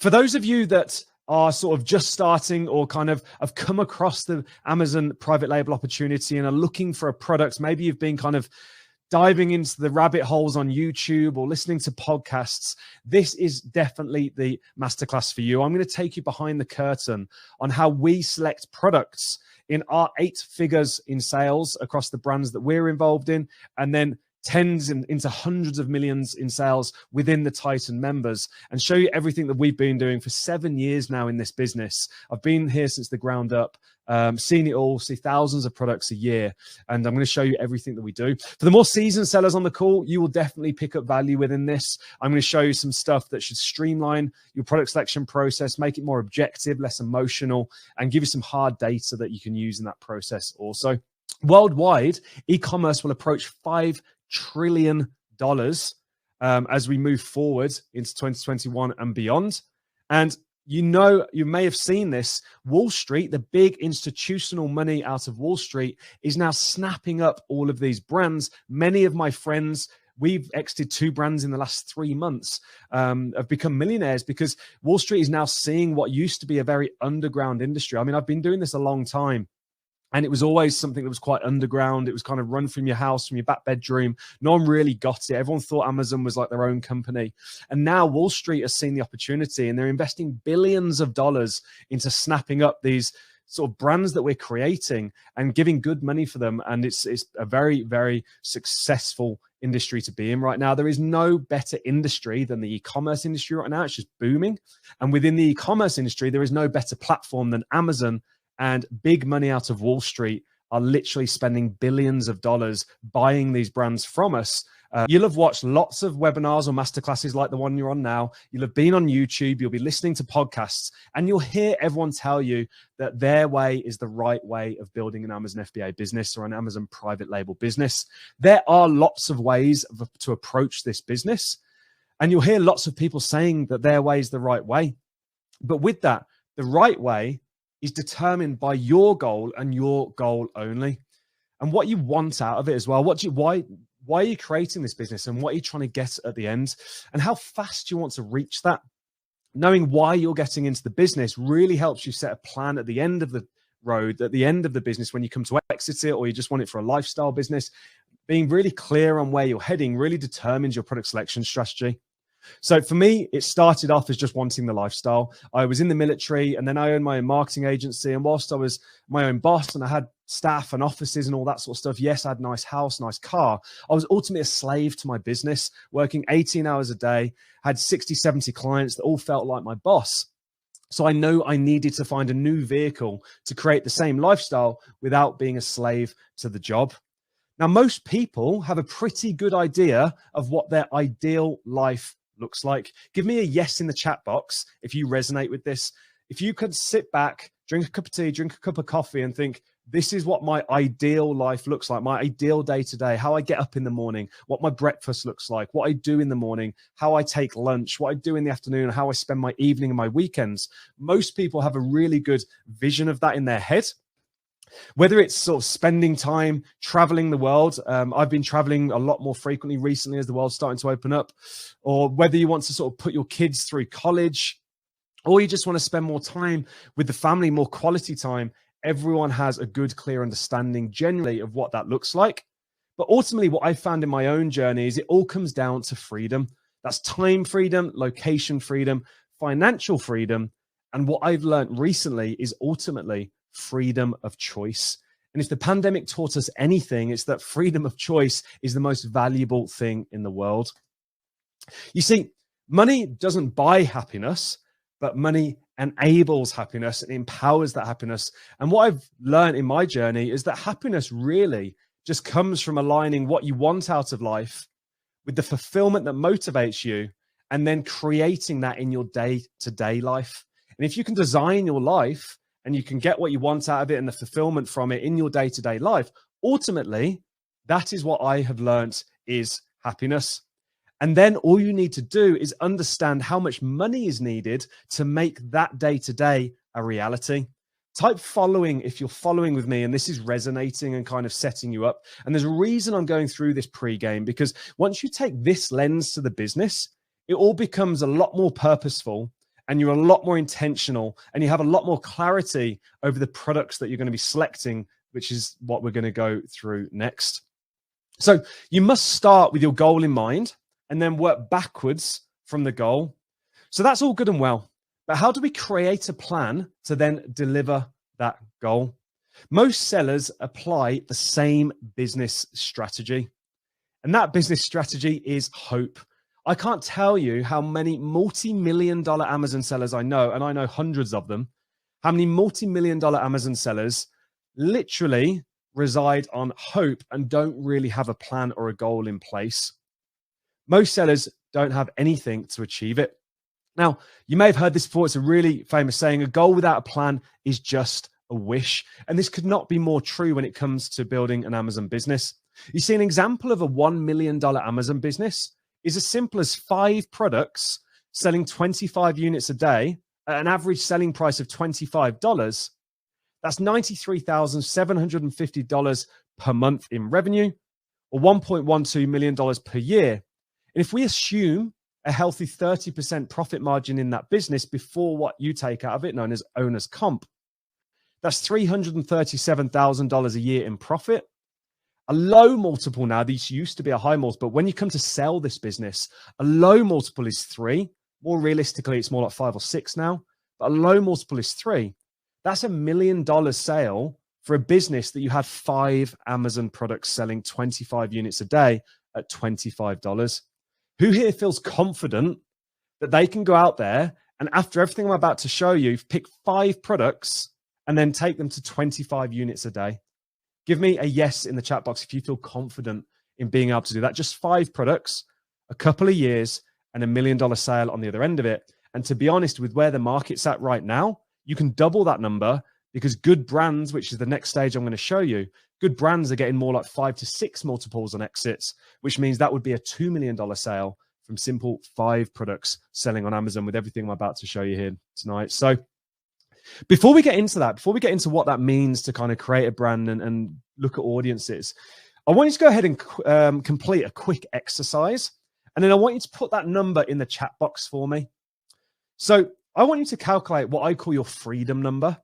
For those of you that are sort of just starting or kind of have come across the Amazon private label opportunity and are looking for a product, maybe you've been kind of diving into the rabbit holes on YouTube or listening to podcasts, this is definitely the masterclass for you. I'm going to take you behind the curtain on how we select products in our 8 figures in sales across the brands that we're involved in, and then tens and into hundreds of millions in sales within the Titan members, and show you everything that we've been doing for 7 years now in this business. I've been here since the ground up, seen it all, see thousands of products a year, and I'm going to show you everything that we do. For the more seasoned sellers on the call, you will definitely pick up value within this. I'm going to show you some stuff that should streamline your product selection process, make it more objective, less emotional, and give you some hard data that you can use in that process also. Worldwide, e-commerce will approach $5 trillion as we move forward into 2021 and beyond. And you may have seen this. Wall Street, the big institutional money out of Wall Street, is now snapping up all of these brands. Many of my friends, we've exited 2 brands in the last 3 months, have become millionaires because Wall Street is now seeing what used to be a very underground industry. I mean, I've been doing this a long time, and it was always something that was quite underground. It was kind of run from your house, from your back bedroom. No one really got it. Everyone thought Amazon was like their own company. And now Wall Street has seen the opportunity, and they're investing billions of dollars into snapping up these sort of brands that we're creating and giving good money for them. And it's a very, very successful industry to be in right now. There is no better industry than the e-commerce industry right now. It's just booming. And within the e-commerce industry, there is no better platform than Amazon. And big money out of Wall Street are literally spending billions of dollars buying these brands from us. You'll have watched lots of webinars or masterclasses like the one you're on now. You'll have been on YouTube. You'll be listening to podcasts, and you'll hear everyone tell you that their way is the right way of building an Amazon FBA business or an Amazon private label business. There are lots of ways to approach this business, and you'll hear lots of people saying that their way is the right way. But with that, the right way is determined by your goal and your goal only, and what you want out of it as well. Why are you creating this business, and what are you trying to get at the end, and how fast you want to reach that? Knowing why you're getting into the business really helps you set a plan at the end of the road, at the end of the business, when you come to exit it, or you just want it for a lifestyle business. Being really clear on where you're heading really determines your product selection strategy. So for me, it started off as just wanting the lifestyle. I was in the military, and then I owned my own marketing agency. And whilst I was my own boss and I had staff and offices and all that sort of stuff, yes, I had a nice house, nice car, I was ultimately a slave to my business, working 18 hours a day, had 60, 70 clients that all felt like my boss. So I know I needed to find a new vehicle to create the same lifestyle without being a slave to the job. Now, most people have a pretty good idea of what their ideal life looks like. Give me a yes in the chat box if you resonate with this. If you could sit back, drink a cup of tea, drink a cup of coffee, and think, this is what my ideal life looks like, my ideal day to day, how I get up in the morning, what my breakfast looks like, what I do in the morning, how I take lunch, what I do in the afternoon, how I spend my evening and my weekends. Most people have a really good vision of that in their head. Whether it's sort of spending time traveling the world, I've been traveling a lot more frequently recently as the world's starting to open up, or whether you want to sort of put your kids through college, or you just want to spend more time with the family, more quality time. Everyone has a good, clear understanding generally of what that looks like. But ultimately, what I found in my own journey is it all comes down to freedom. That's time freedom, location freedom, financial freedom. And what I've learned recently is ultimately freedom of choice. And if the pandemic taught us anything, it's that freedom of choice is the most valuable thing in the world. You see, money doesn't buy happiness, but money enables happiness and empowers that happiness. And what I've learned in my journey is that happiness really just comes from aligning what you want out of life with the fulfillment that motivates you, and then creating that in your day-to-day life. And if you can design your life and you can get what you want out of it and the fulfillment from it in your day-to-day life, ultimately, that is what I have learned is happiness. And then all you need to do is understand how much money is needed to make that day-to-day a reality. Type following if you're following with me and this is resonating and kind of setting you up. And there's a reason I'm going through this pre-game, because once you take this lens to the business, it all becomes a lot more purposeful, and you're a lot more intentional, and you have a lot more clarity over the products that you're going to be selecting, which is what we're going to go through next. So you must start with your goal in mind and then work backwards from the goal. So that's all good and well, but how do we create a plan to then deliver that goal? Most sellers apply the same business strategy, and that business strategy is hope. I can't tell you how many multi-million-dollar Amazon sellers I know, and I know hundreds of them, how many multi-million-dollar Amazon sellers literally reside on hope and don't really have a plan or a goal in place. Most sellers don't have anything to achieve it. Now, you may have heard this before. It's a really famous saying: a goal without a plan is just a wish. And this could not be more true when it comes to building an Amazon business. You see, an example of a $1 million Amazon business is as simple as 5 products selling 25 units a day at an average selling price of $25. That's $93,750 per month in revenue, or $1.12 million per year. And if we assume a healthy 30% profit margin in that business before what you take out of it, known as owner's comp, that's $337,000 a year in profit. A low multiple now, these used to be a high multiple, but when you come to sell this business, a low multiple is 3. More realistically, it's more like 5 or 6 now, but a low multiple is 3. That's $1 million sale for a business that you had 5 Amazon products selling 25 units a day at $25. Who here feels confident that they can go out there and, after everything I'm about to show you, pick 5 products and then take them to 25 units a day? Give me a yes in the chat box if you feel confident in being able to do that. Just 5 products, a couple of years, and $1 million sale on the other end of it. And to be honest, with where the market's at right now, you can double that number, because good brands, which is the next stage I'm going to show you, good brands are getting more like 5 to 6 multiples on exits, which means that would be a $2 million sale from simple 5 products selling on Amazon, with everything I'm about to show you here tonight. So before we get into that, before we get into what that means to kind of create a brand and look at audiences, I want you to go ahead and complete a quick exercise. And then I want you to put that number in the chat box for me. So I want you to calculate what I call your freedom number.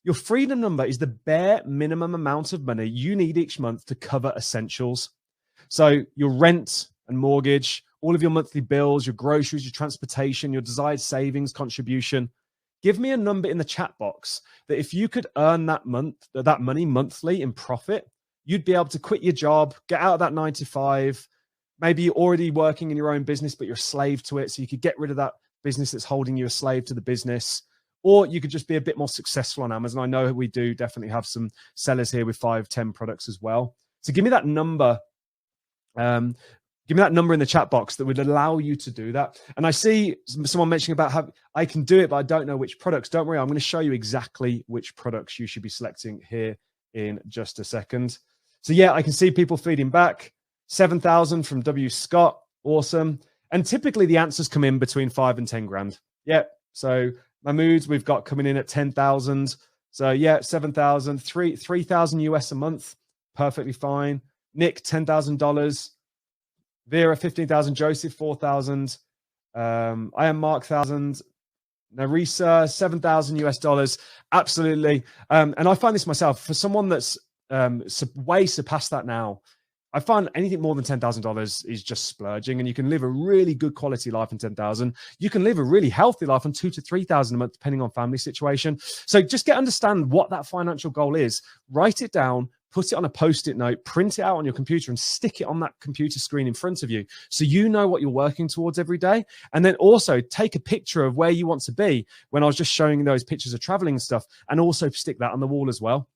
Your freedom number is the bare minimum amount of money you need each month to cover essentials. So your rent and mortgage, all of your monthly bills, your groceries, your transportation, your desired savings contribution. Give me a number in the chat box that if you could earn that money monthly in profit, you'd be able to quit your job, get out of that 9 to 5. Maybe you're already working in your own business, but you're a slave to it. So you could get rid of that business that's holding you a slave to the business, or you could just be a bit more successful on Amazon. I know we do definitely have some sellers here with 5, 10 products as well. So give me that number. Give me that number in the chat box that would allow you to do that. And I see someone mentioning about how I can do it, but I don't know which products. Don't worry, I'm going to show you exactly which products you should be selecting here in just a second. So yeah, I can see people feeding back. 7,000 from W. Scott. Awesome. And typically the answers come in between 5 and 10 grand. Yeah. So Mahmood, we've got coming in at 10,000. So yeah, 7,000, 3,000 US a month. Perfectly fine. Nick, $10,000. Vera, 15,000. Joseph, 4,000. I am Mark, 1,000. Narisa, 7,000 US dollars. Absolutely. And I find this myself, for someone that's way surpassed that now, I find anything more than $10,000 is just splurging, and you can live a really good quality life on 10,000. You can live a really healthy life on 2,000 to 3,000 a month, depending on family situation. So just understand what that financial goal is. Write it down, put it on a Post-it note, print it out on your computer, and stick it on that computer screen in front of you, so you know what you're working towards every day. And then also take a picture of where you want to be when I was just showing those pictures of traveling and stuff, and also stick that on the wall as well.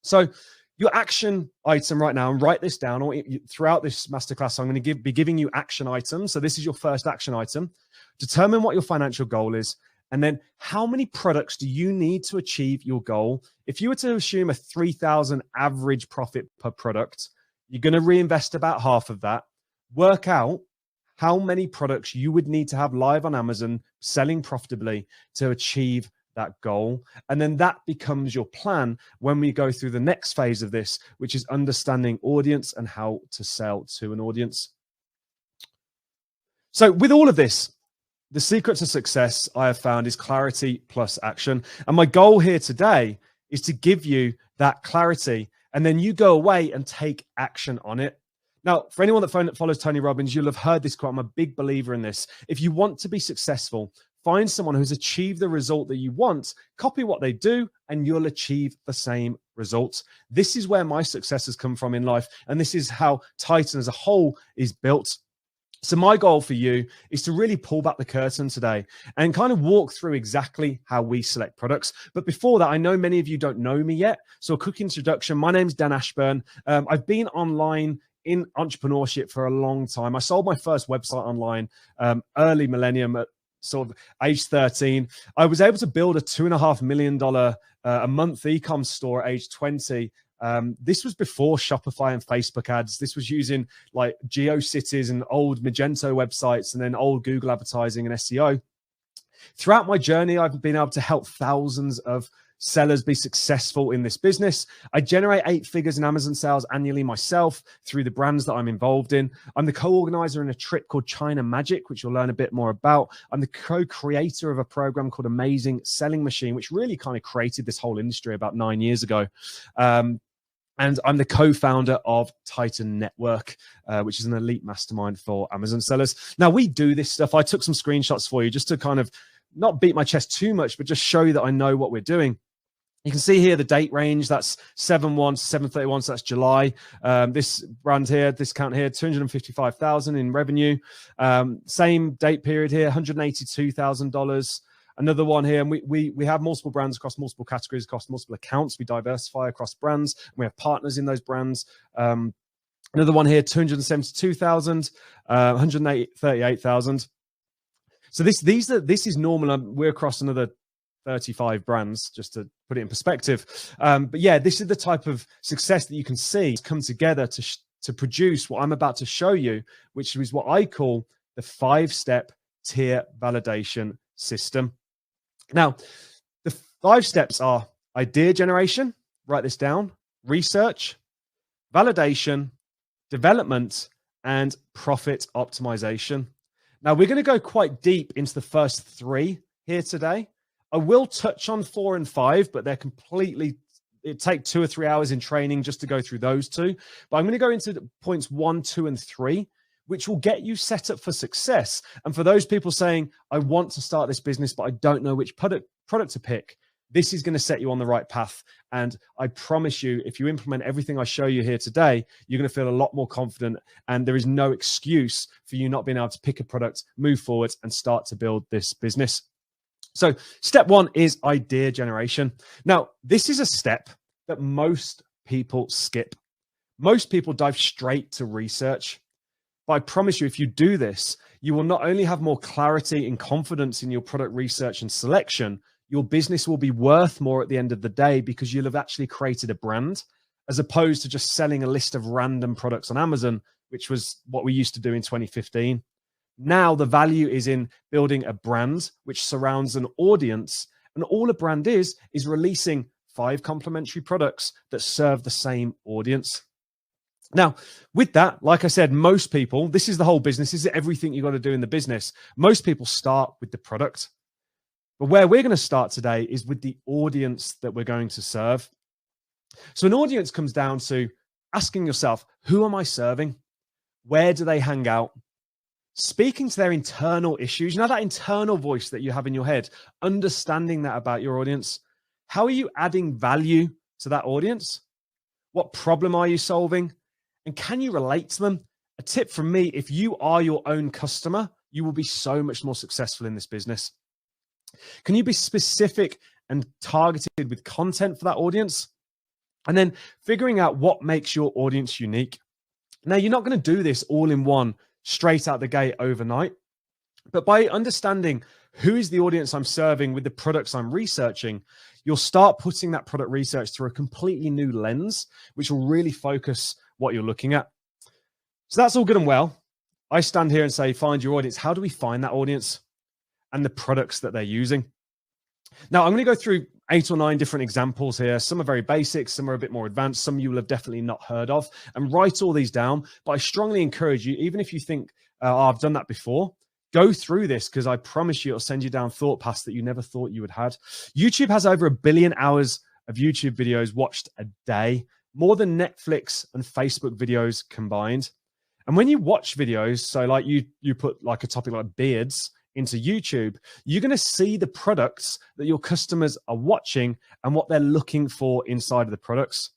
So your action item right now, and write this down, or throughout this masterclass, I'm going to be giving you action items. So this is your first action item. Determine what your financial goal is, and then how many products do you need to achieve your goal? If you were to assume a 3,000 average profit per product, you're going to reinvest about half of that. Work out how many products you would need to have live on Amazon selling profitably to achieve that goal. And then that becomes your plan when we go through the next phase of this, which is understanding audience and how to sell to an audience. So with all of this, the secret to success I have found is clarity plus action. And my goal here today is to give you that clarity, and then you go away and take action on it. Now, for anyone that follows Tony Robbins, you'll have heard this quote. I'm a big believer in this. If you want to be successful, find someone who's achieved the result that you want, copy what they do, and you'll achieve the same results. This is where my success has come from in life, and this is how Titan as a whole is built. So my goal for you is to really pull back the curtain today and kind of walk through exactly how we select products. But before that, I know many of you don't know me yet. So a quick introduction. My name's Dan Ashburn. I've been online in entrepreneurship for a long time. I sold my first website online early millennium at sort of age 13. I was able to build a $2.5 million a month e-com store at age 20. This was before Shopify and Facebook ads. This was using like GeoCities and old Magento websites and then old Google advertising and SEO. Throughout my journey, I've been able to help thousands of sellers be successful in this business. I generate 8 figures in Amazon sales annually myself through the brands that I'm involved in. I'm the co-organizer in a trip called China Magic, which you'll learn a bit more about. I'm the co-creator of a program called Amazing Selling Machine, which really kind of created this whole industry about 9 years ago. And I'm the co-founder of Titan Network, which is an elite mastermind for Amazon sellers. Now, we do this stuff. I took some screenshots for you just to kind of not beat my chest too much, but just show you that I know what we're doing. You can see here the date range. That's 7/1 to 7/31. So that's July. This brand here, this count here, 255,000 in revenue. Same date period here, $182,000. Another one here, and we have multiple brands across multiple categories, across multiple accounts. We diversify across brands. And we have partners in those brands. Another one here, 272,000, 138,000. So this is normal. We're across another 35 brands, just to put it in perspective. But yeah, this is the type of success that you can see come together to produce what I'm about to show you, which is what I call the 5-step tier validation system. Now, the 5 steps are idea generation, write this down, research, validation, development, and profit optimization. Now, we're going to go quite deep into the first 3 here today. I will touch on 4 and 5, but they're completely, it takes 2 or 3 hours in training just to go through those 2. But I'm going to go into points 1, 2, and 3, which will get you set up for success. And for those people saying, I want to start this business, but I don't know which product to pick, this is going to set you on the right path. And I promise you, if you implement everything I show you here today, you're going to feel a lot more confident. And there is no excuse for you not being able to pick a product, move forward, and start to build this business. So step 1 is idea generation. Now, this is a step that most people skip. Most people dive straight to research. But I promise you, if you do this, you will not only have more clarity and confidence in your product research and selection, your business will be worth more at the end of the day because you'll have actually created a brand, as opposed to just selling a list of random products on Amazon, which was what we used to do in 2015. Now the value is in building a brand which surrounds an audience, and all a brand is releasing 5 complementary products that serve the same audience. Now, with that, like I said, most people, this is the whole business. This is everything you got to do in the business. Most people start with the product. But where we're going to start today is with the audience that we're going to serve. So an audience comes down to asking yourself, who am I serving? Where do they hang out? Speaking to their internal issues, you know, that internal voice that you have in your head, understanding that about your audience. How are you adding value to that audience? What problem are you solving? And can you relate to them? A tip from me, if you are your own customer, you will be so much more successful in this business. Can you be specific and targeted with content for that audience? And then figuring out what makes your audience unique. Now, you're not going to do this all in one, straight out the gate overnight. But by understanding who is the audience I'm serving with the products I'm researching, you'll start putting that product research through a completely new lens, which will really focus what you're looking at. So that's all good and well. I stand here and say, find your audience. How do we find that audience and the products that they're using? Now, I'm going to go through 8 or 9 different examples here. Some are very basic, some are a bit more advanced, some you will have definitely not heard of, and write all these down. But I strongly encourage you, even if you think, oh, I've done that before, Go through this because I promise you it'll send you down thought paths that you never thought you would had. YouTube has over 1 billion hours of YouTube videos watched a day, more than Netflix and Facebook videos combined. And when you watch videos, so like you put like a topic like beards into YouTube, you're going to see the products that your customers are watching and what they're looking for inside of the products.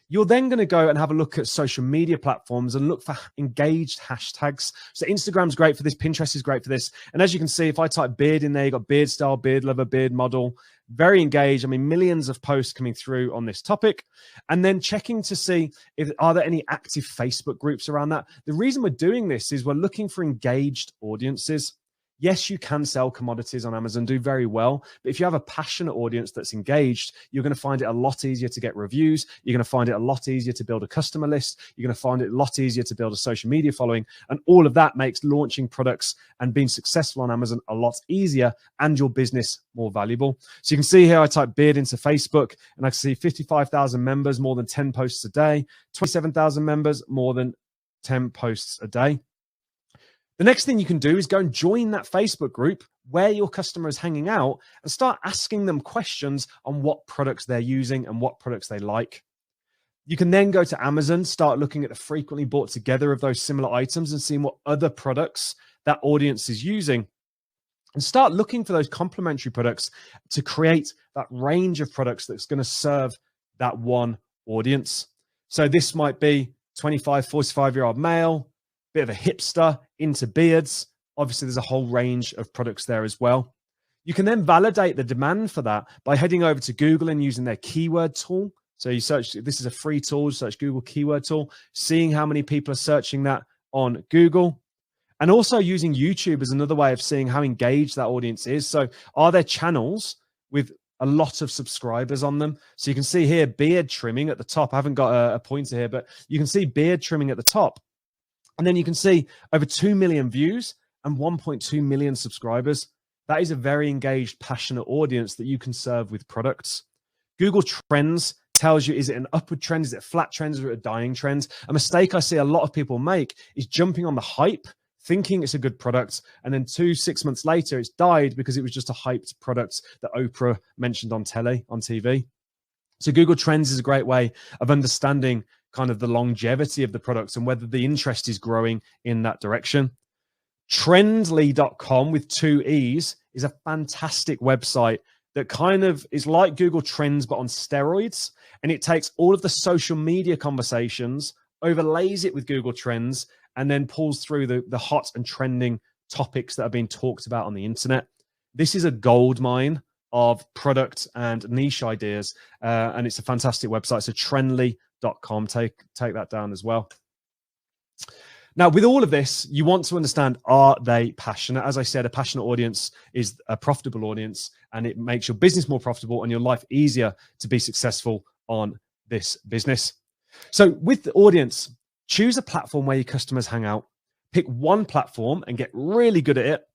You're then going to go and have a look at social media platforms and look for engaged hashtags. So Instagram's great for this. Pinterest is great for this. And as you can see, if I type beard in there, you got beard style, beard lover, beard model, very engaged. I mean, millions of posts coming through on this topic. And then checking to see if are there any active Facebook groups around that. The reason we're doing this is we're looking for engaged audiences. Yes, you can sell commodities on Amazon, do very well. But if you have a passionate audience that's engaged, you're going to find it a lot easier to get reviews. You're going to find it a lot easier to build a customer list. You're going to find it a lot easier to build a social media following. And all of that makes launching products and being successful on Amazon a lot easier and your business more valuable. So you can see here, I type beard into Facebook and I can see 55,000 members, more than 10 posts a day, 27,000 members, more than 10 posts a day. The next thing you can do is go and join that Facebook group where your customer is hanging out and start asking them questions on what products they're using and what products they like. You can then go to Amazon, start looking at the frequently bought together of those similar items and seeing what other products that audience is using, and start looking for those complementary products to create that range of products that's going to serve that one audience. So this might be 25, 45-year-old male, bit of a hipster, into beards. Obviously, there's a whole range of products there as well. You can then validate the demand for that by heading over to Google and using their keyword tool. So you search, this is a free tool, search Google keyword tool, seeing how many people are searching that on Google. And also using YouTube as another way of seeing how engaged that audience is. So are there channels with a lot of subscribers on them? So you can see here, beard trimming at the top. I haven't got a pointer here, but you can see beard trimming at the top. And then you can see over 2 million views and 1.2 million subscribers. That is a very engaged, passionate audience that you can serve with products. Google Trends tells you, is it an upward trend? Is it a flat trend? Is it a dying trend? A mistake I see a lot of people make is jumping on the hype, thinking it's a good product, and then 6 months later, it's died because it was just a hyped product that Oprah mentioned on TV. So Google Trends is a great way of understanding kind of the longevity of the products and whether the interest is growing in that direction. Trendly.com with 2 E's is a fantastic website that kind of is like Google Trends, but on steroids. And it takes all of the social media conversations, overlays it with Google Trends, and then pulls through the hot and trending topics that are being talked about on the internet. This is a gold mine of product and niche ideas. And it's a fantastic website. So Trendly.com, take that down as well. Now, with all of this, you want to understand, are they passionate? As I said, a passionate audience is a profitable audience, and it makes your business more profitable and your life easier to be successful on this business. So with the audience, choose a platform where your customers hang out. Pick one platform and get really good at it.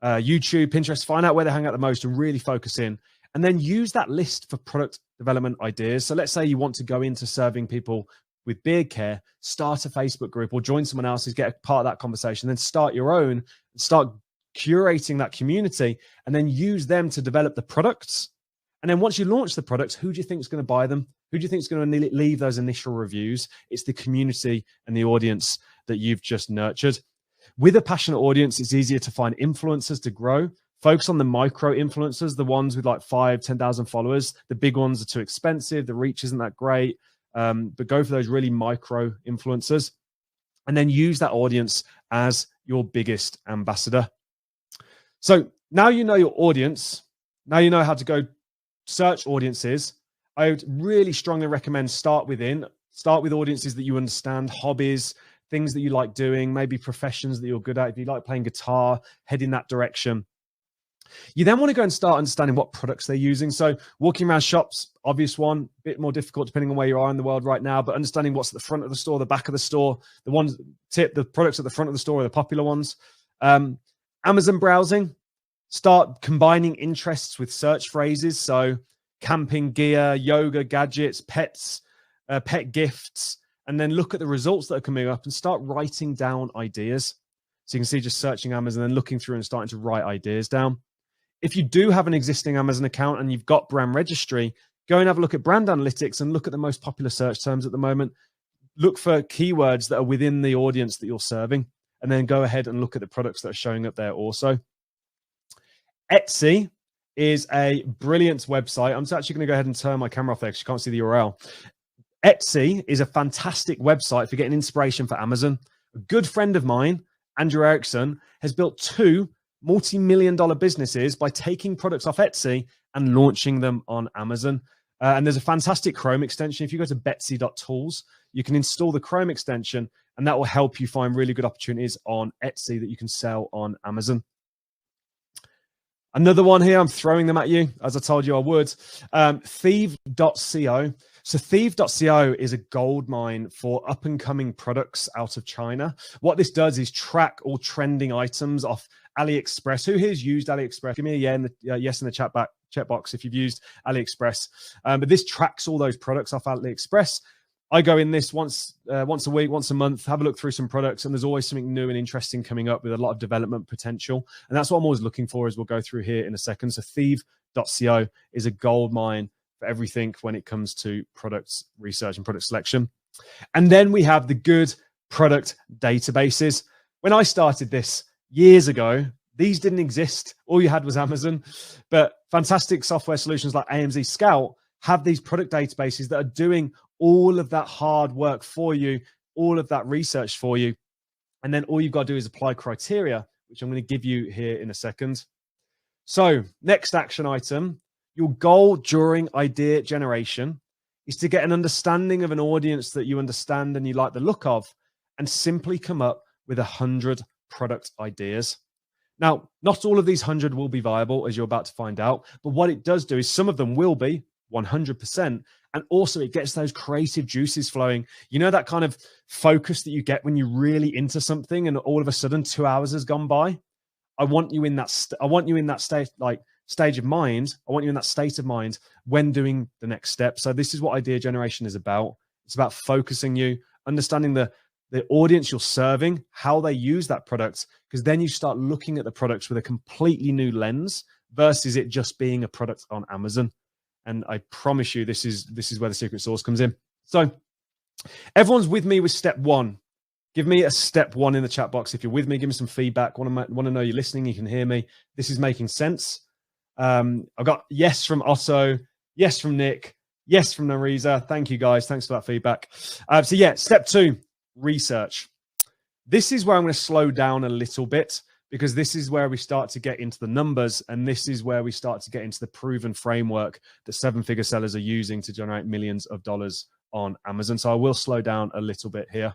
YouTube, Pinterest, find out where they hang out the most and really focus in. And then use that list for product development ideas. So let's say you want to go into serving people with beard care, start a Facebook group or join someone else's, get a part of that conversation, then start your own, start curating that community, and then use them to develop the products. And then once you launch the products, who do you think is going to buy them? Who do you think is going to leave those initial reviews? It's the community and the audience that you've just nurtured. With a passionate audience, it's easier to find influencers to grow. Focus on the micro influencers, the ones with like 5,000, 10,000 followers. The big ones are too expensive. The reach isn't that great. But go for those really micro influencers, and then use that audience as your biggest ambassador. So now you know your audience. Now you know how to go search audiences. I would really strongly recommend start with audiences that you understand, hobbies, things that you like doing, maybe professions that you're good at. If you like playing guitar, head in that direction. You then want to go and start understanding what products they're using. So walking around shops, obvious one, a bit more difficult depending on where you are in the world right now, but understanding what's at the front of the store, the back of the store, the products at the front of the store are the popular ones. Amazon browsing, start combining interests with search phrases. So camping gear, yoga, gadgets, pets, pet gifts, and then look at the results that are coming up and start writing down ideas. So you can see just searching Amazon and looking through and starting to write ideas down. If you do have an existing Amazon account and you've got brand registry, go and have a look at brand analytics and look at the most popular search terms at the moment. Look for keywords that are within the audience that you're serving, and then go ahead and look at the products that are showing up there also. Etsy is a brilliant website. I'm actually going to go ahead and turn my camera off there because you can't see the URL. Etsy is a fantastic website for getting inspiration for Amazon. A good friend of mine, Andrew Erickson, has built 2 multi-million-dollar businesses by taking products off Etsy and launching them on Amazon. And there's a fantastic Chrome extension. If you go to betsy.tools, you can install the Chrome extension, and that will help you find really good opportunities on Etsy that you can sell on Amazon. Another one here, I'm throwing them at you, as I told you I would. Thieve.co. So Thieve.co is a gold mine for up-and-coming products out of China. What this does is track all trending items off AliExpress. Who here's used AliExpress? Give me a yes in the chat box if you've used AliExpress. But this tracks all those products off AliExpress. I go in this once a week, once a month, have a look through some products, and there's always something new and interesting coming up with a lot of development potential. And that's what I'm always looking for, as we'll go through here in a second. So Thieve.co is a gold mine for everything when it comes to products research and product selection. And then we have the good product databases. When I started this years ago, these didn't exist. All you had was Amazon. But fantastic software solutions like AMZScout have these product databases that are doing all of that hard work for you, all of that research for you. And then all you've got to do is apply criteria, which I'm going to give you here in a second. So next action item, your goal during idea generation is to get an understanding of an audience that you understand and you like the look of, and simply come up with 100 product ideas. Now, not all of these 100 will be viable, as you're about to find out, but what it does do is some of them will be 100%. And also it gets those creative juices flowing. You know, that kind of focus that you get when you're really into something and all of a sudden 2 hours has gone by. I want you in that stage of mind. I want you in that state of mind when doing the next step. So this is what idea generation is about. It's about focusing you, understanding the audience you're serving, how they use that product, because then you start looking at the products with a completely new lens versus it just being a product on Amazon. And I promise you, this is where the secret sauce comes in. So everyone's with me with step 1. Give me a step 1 in the chat box. If you're with me, give me some feedback. Want to know you're listening, you can hear me. This is making sense. I've got yes from Otto, yes from Nick, yes from Nariza. Thank you, guys. Thanks for that feedback. So yeah, step 2, research. This is where I'm going to slow down a little bit, because this is where we start to get into the numbers, and this is where we start to get into the proven framework that 7-figure sellers are using to generate millions of dollars on Amazon. So I will slow down a little bit here.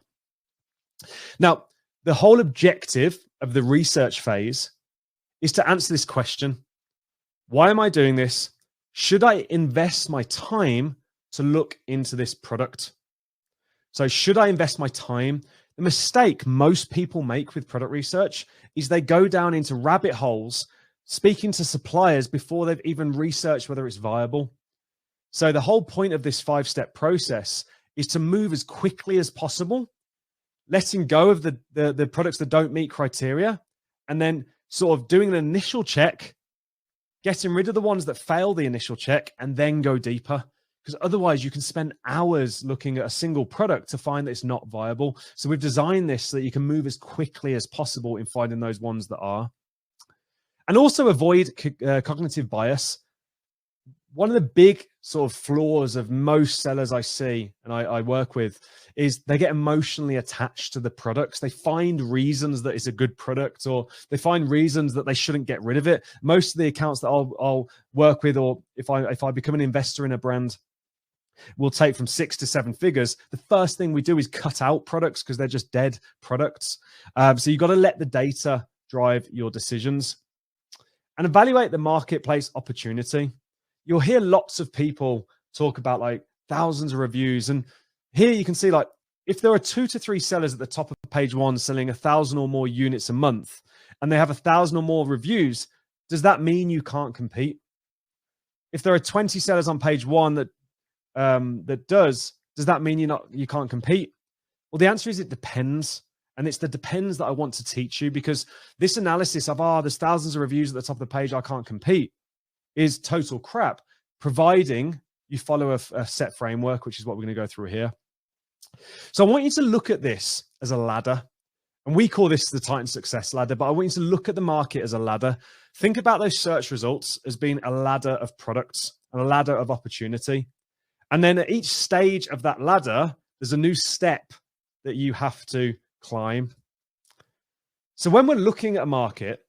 Now, the whole objective of the research phase is to answer this question. Why am I doing this? Should I invest my time to look into this product? So should I invest my time? The mistake most people make with product research is they go down into rabbit holes speaking to suppliers before they've even researched whether it's viable. So the whole point of this 5-step process is to move as quickly as possible, letting go of the products that don't meet criteria, and then sort of doing an initial check, getting rid of the ones that fail the initial check, and then go deeper. Because otherwise you can spend hours looking at a single product to find that it's not viable. So we've designed this so that you can move as quickly as possible in finding those ones that are. And also avoid cognitive bias. One of the big sort of flaws of most sellers I see and I work with is they get emotionally attached to the products. They find reasons that it's a good product, or they find reasons that they shouldn't get rid of it. Most of the accounts that I'll work with, or if I become an investor in a brand, we'll take from 6 to 7 figures. The first thing we do is cut out products because they're just dead products. So you've got to let the data drive your decisions and evaluate the marketplace opportunity. You'll hear lots of people talk about like thousands of reviews. And here you can see, like, if there are 2 to 3 sellers at the top of page 1 selling 1,000 or more units a month, and they have 1,000 or more reviews, does that mean you can't compete? If there are 20 sellers on page 1 does that mean you can't compete? Well, the answer is it depends. And it's the depends that I want to teach you, because this analysis of, there's thousands of reviews at the top of the page, I can't compete, is total crap, providing you follow a set framework, which is what we're going to go through here. So I want you to look at this as a ladder. And we call this the Titan Success Ladder, but I want you to look at the market as a ladder. Think about those search results as being a ladder of products and a ladder of opportunity. And then at each stage of that ladder, there's a new step that you have to climb. So when we're looking at a market,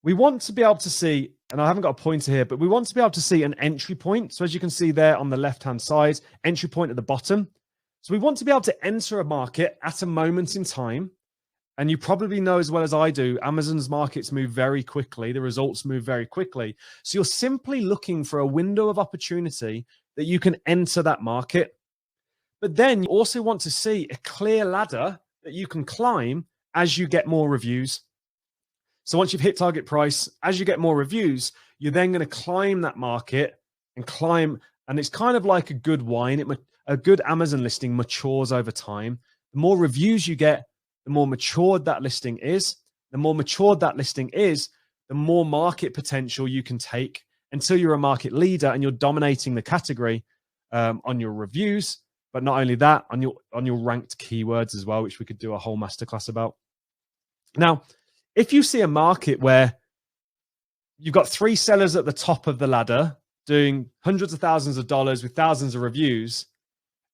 we want to be able to see, and I haven't got a pointer here, but we want to be able to see an entry point. So as you can see there on the left-hand side, entry point at the bottom. So we want to be able to enter a market at a moment in time. And you probably know as well as I do, Amazon's markets move very quickly. The results move very quickly. So you're simply looking for a window of opportunity that you can enter that market. But then you also want to see a clear ladder that you can climb as you get more reviews. So once you've hit target price, as you get more reviews, you're then going to climb that market and climb. And it's kind of like a good wine. A good Amazon listing matures over time. The more reviews you get, the more matured that listing is. The more matured that listing is, the more market potential you can take until you're a market leader and you're dominating the category on your reviews. But not only that, on your ranked keywords as well, which we could do a whole masterclass about. Now, if you see a market where you've got 3 sellers at the top of the ladder doing hundreds of thousands of dollars with thousands of reviews,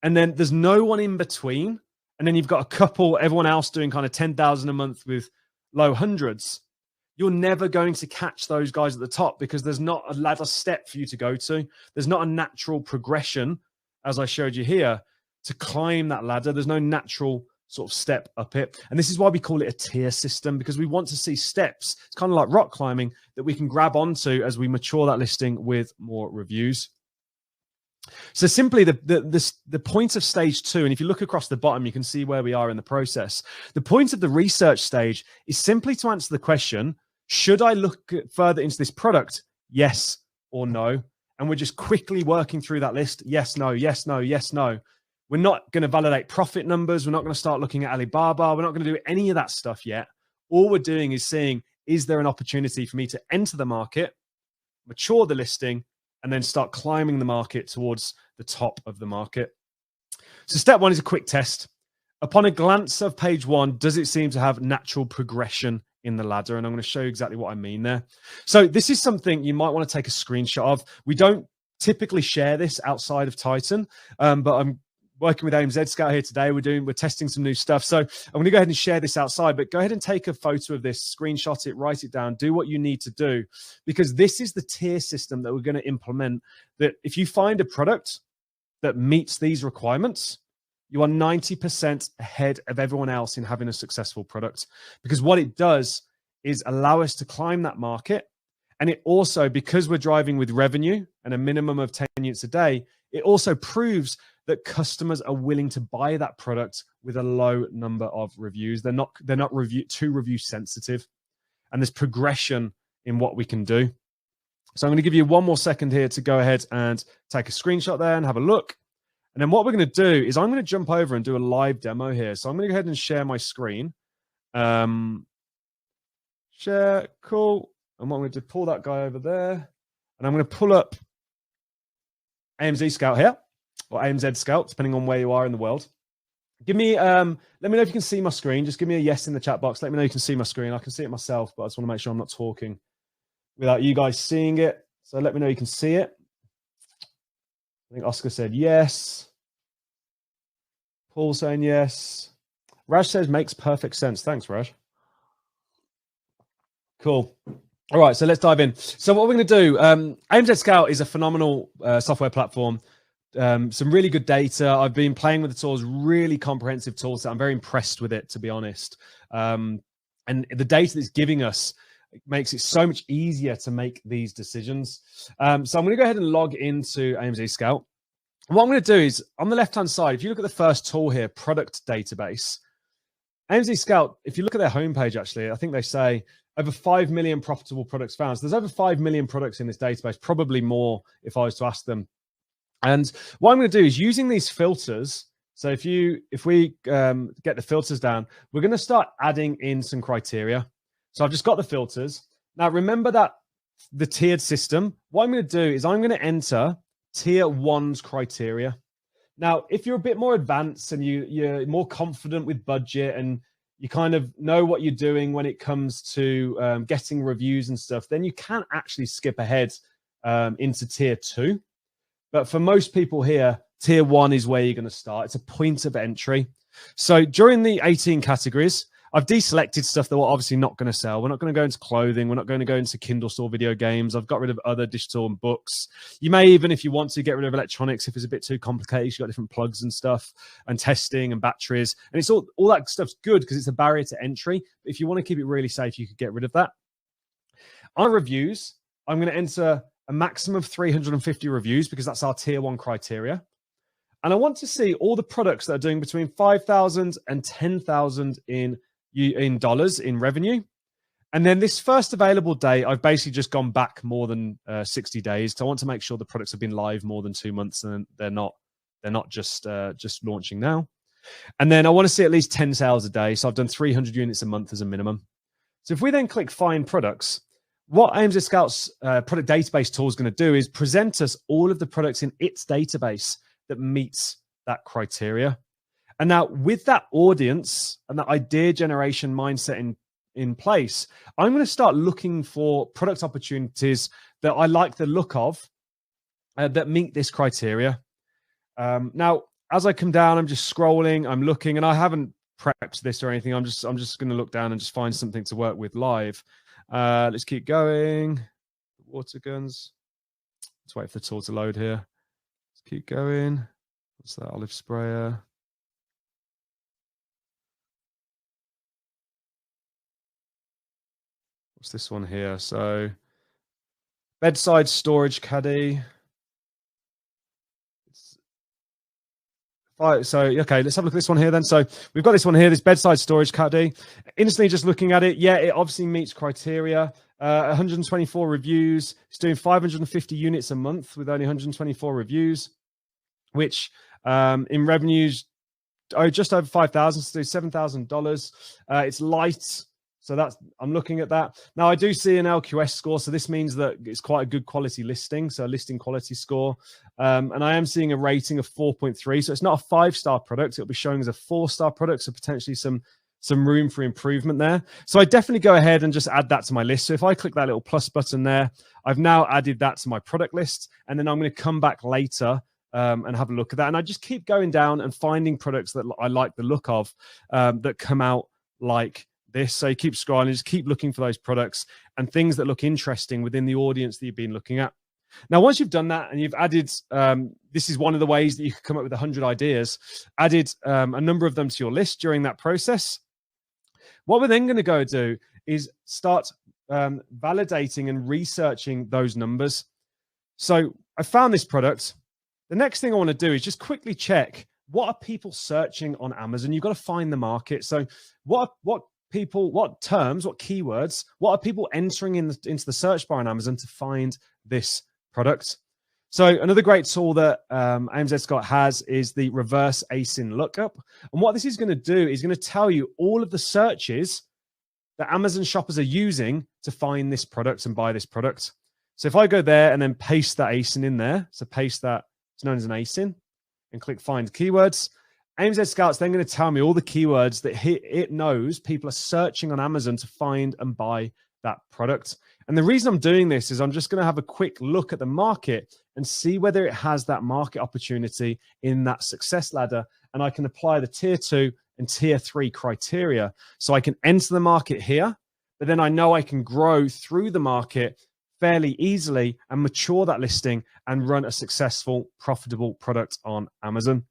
and then there's no one in between, and then you've got a couple, everyone else doing kind of 10,000 a month with low hundreds, you're never going to catch those guys at the top, because there's not a ladder step for you to go to. There's not a natural progression, as I showed you here, to climb that ladder. There's no natural sort of step up it. And this is why we call it a tier system, because we want to see steps. It's kind of like rock climbing that we can grab onto as we mature that listing with more reviews. So simply the point of stage 2, and if you look across the bottom, you can see where we are in the process. The point of the research stage is simply to answer the question, should I look further into this product? Yes or no? And we're just quickly working through that list. Yes, no, yes, no, yes, no. We're not going to validate profit numbers. We're not going to start looking at Alibaba. We're not going to do any of that stuff yet. All we're doing is seeing, is there an opportunity for me to enter the market, mature the listing, and then start climbing the market towards the top of the market. So step 1 is a quick test. Upon a glance of page 1, does it seem to have natural progression in the ladder? And I'm going to show you exactly what I mean there. So this is something you might want to take a screenshot of. We don't typically share this outside of Titan, but I'm working with AMZScout here today. We're testing some new stuff. So I'm going to go ahead and share this outside, but go ahead and take a photo of this, screenshot it, write it down, do what you need to do, because this is the tier system that we're going to implement. That if you find a product that meets these requirements, you are 90% ahead of everyone else in having a successful product, because what it does is allow us to climb that market. And it also, because we're driving with revenue and a minimum of 10 units a day, it also proves that customers are willing to buy that product with a low number of reviews. They're not too review sensitive, and there's progression in what we can do. So I'm going to give you one more second here to go ahead and take a screenshot there and have a look. And then what we're going to do is I'm going to jump over and do a live demo here. So I'm going to go ahead and share my screen. Share, cool. And what I'm going to do, pull that guy over there. And I'm going to pull up AMZScout here, or AMZScout, depending on where you are in the world. Give me, let me know if you can see my screen. Just give me a yes in the chat box. Let me know you can see my screen. I can see it myself, but I just want to make sure I'm not talking without you guys seeing it. So let me know you can see it. I think Oscar said yes. Paul saying yes. Raj says makes perfect sense. Thanks, Raj. Cool. All right, so let's dive in. So what we're going to do, AMZScout is a phenomenal software platform. Some really good data. I've been playing with the tools, really comprehensive tool set. I'm very impressed with it, to be honest. And the data that it's giving us makes it so much easier to make these decisions. So I'm going to go ahead and log into AMZScout. What I'm going to do is, on the left-hand side, if you look at the first tool here, Product Database, AMZScout, if you look at their homepage, actually, I think they say over 5 million profitable products found. So there's over 5 million products in this database, probably more if I was to ask them. And what I'm going to do is, using these filters So if we get the filters down, we're going to start adding in some criteria. So I've just got the filters. Now remember that the tiered system, what I'm going to do is I'm going to enter tier 1's criteria. Now, if you're a bit more advanced and you're more confident with budget and you kind of know what you're doing when it comes to getting reviews and stuff, then you can actually skip ahead into tier 2. But for most people here, tier 1 is where you're going to start. It's a point of entry. So during the 18 categories, I've deselected stuff that we're obviously not going to sell. We're not going to go into clothing. We're not going to go into Kindle store video games. I've got rid of other digital and books. You may even, if you want to, get rid of electronics if it's a bit too complicated. You've got different plugs and stuff and testing and batteries. And it's all that stuff's good because it's a barrier to entry. But if you want to keep it really safe, you could get rid of that. On reviews, I'm going to enter a maximum of 350 reviews because that's our tier 1 criteria. And I want to see all the products that are doing between 5,000 and 10,000 in dollars in revenue. And then this first available day, I've basically just gone back more than 60 days. So I want to make sure the products have been live more than 2 months and they're not just launching now. And then I want to see at least 10 sales a day. So I've done 300 units a month as a minimum. So if we then click find products, what AMZScout's product database tool is going to do is present us all of the products in its database that meets that criteria. And now with that audience and that idea generation mindset in place, I'm going to start looking for product opportunities that I like the look of that meet this criteria. Now, as I come down, I'm just scrolling, I'm looking, and I haven't prepped this or anything. I'm just going to look down and just find something to work with live. Let's keep going. Water guns. Let's wait for the tool to load here. Let's keep going. What's that? Olive sprayer. What's this one here? So bedside storage caddy. So, okay, let's have a look at this one here then. So we've got this one here, this bedside storage caddy. Instantly just looking at it, yeah, it obviously meets criteria. 124 reviews. It's doing 550 units a month with only 124 reviews, which in revenues, just over 5,000, so $7,000. It's light. So I'm looking at that. Now I do see an LQS score. So this means that it's quite a good quality listing. So a listing quality score. And I am seeing a rating of 4.3. So it's not a 5-star product. It'll be showing as a 4-star product. So potentially some room for improvement there. So I definitely go ahead and just add that to my list. So if I click that little plus button there, I've now added that to my product list. And then I'm going to come back later and have a look at that. And I just keep going down and finding products that I like the look of that come out like this. So you keep scrolling, just keep looking for those products and things that look interesting within the audience that you've been looking at. Now, once you've done that and you've added, this is one of the ways that you could come up with 100 ideas, added a number of them to your list during that process. What we're then going to go do is start validating and researching those numbers. So I found this product. The next thing I want to do is just quickly check, what are people searching on Amazon? You've got to find the market. So what terms, what keywords, what are people entering into the search bar on Amazon to find this product? So another great tool that AMZScout has is the reverse ASIN lookup. And what this is going to do is going to tell you all of the searches that Amazon shoppers are using to find this product and buy this product. So if I go there and then paste that ASIN in there, so paste that, it's known as an ASIN, and click find keywords, AMZScout's then going to tell me all the keywords that it knows people are searching on Amazon to find and buy that product. And the reason I'm doing this is I'm just going to have a quick look at the market and see whether it has that market opportunity in that success ladder. And I can apply the tier 2 and tier 3 criteria. So I can enter the market here, but then I know I can grow through the market fairly easily and mature that listing and run a successful, profitable product on Amazon.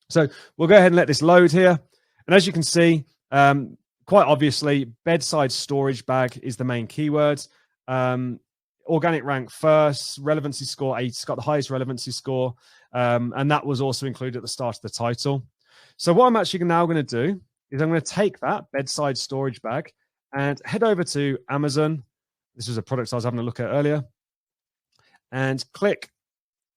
So we'll go ahead and let this load here. And as you can see, quite obviously, bedside storage bag is the main keyword. Organic rank first, relevancy score 8. It's got the highest relevancy score. And that was also included at the start of the title. So what I'm actually now going to do is I'm going to take that bedside storage bag and head over to Amazon. This was a product I was having a look at earlier. And click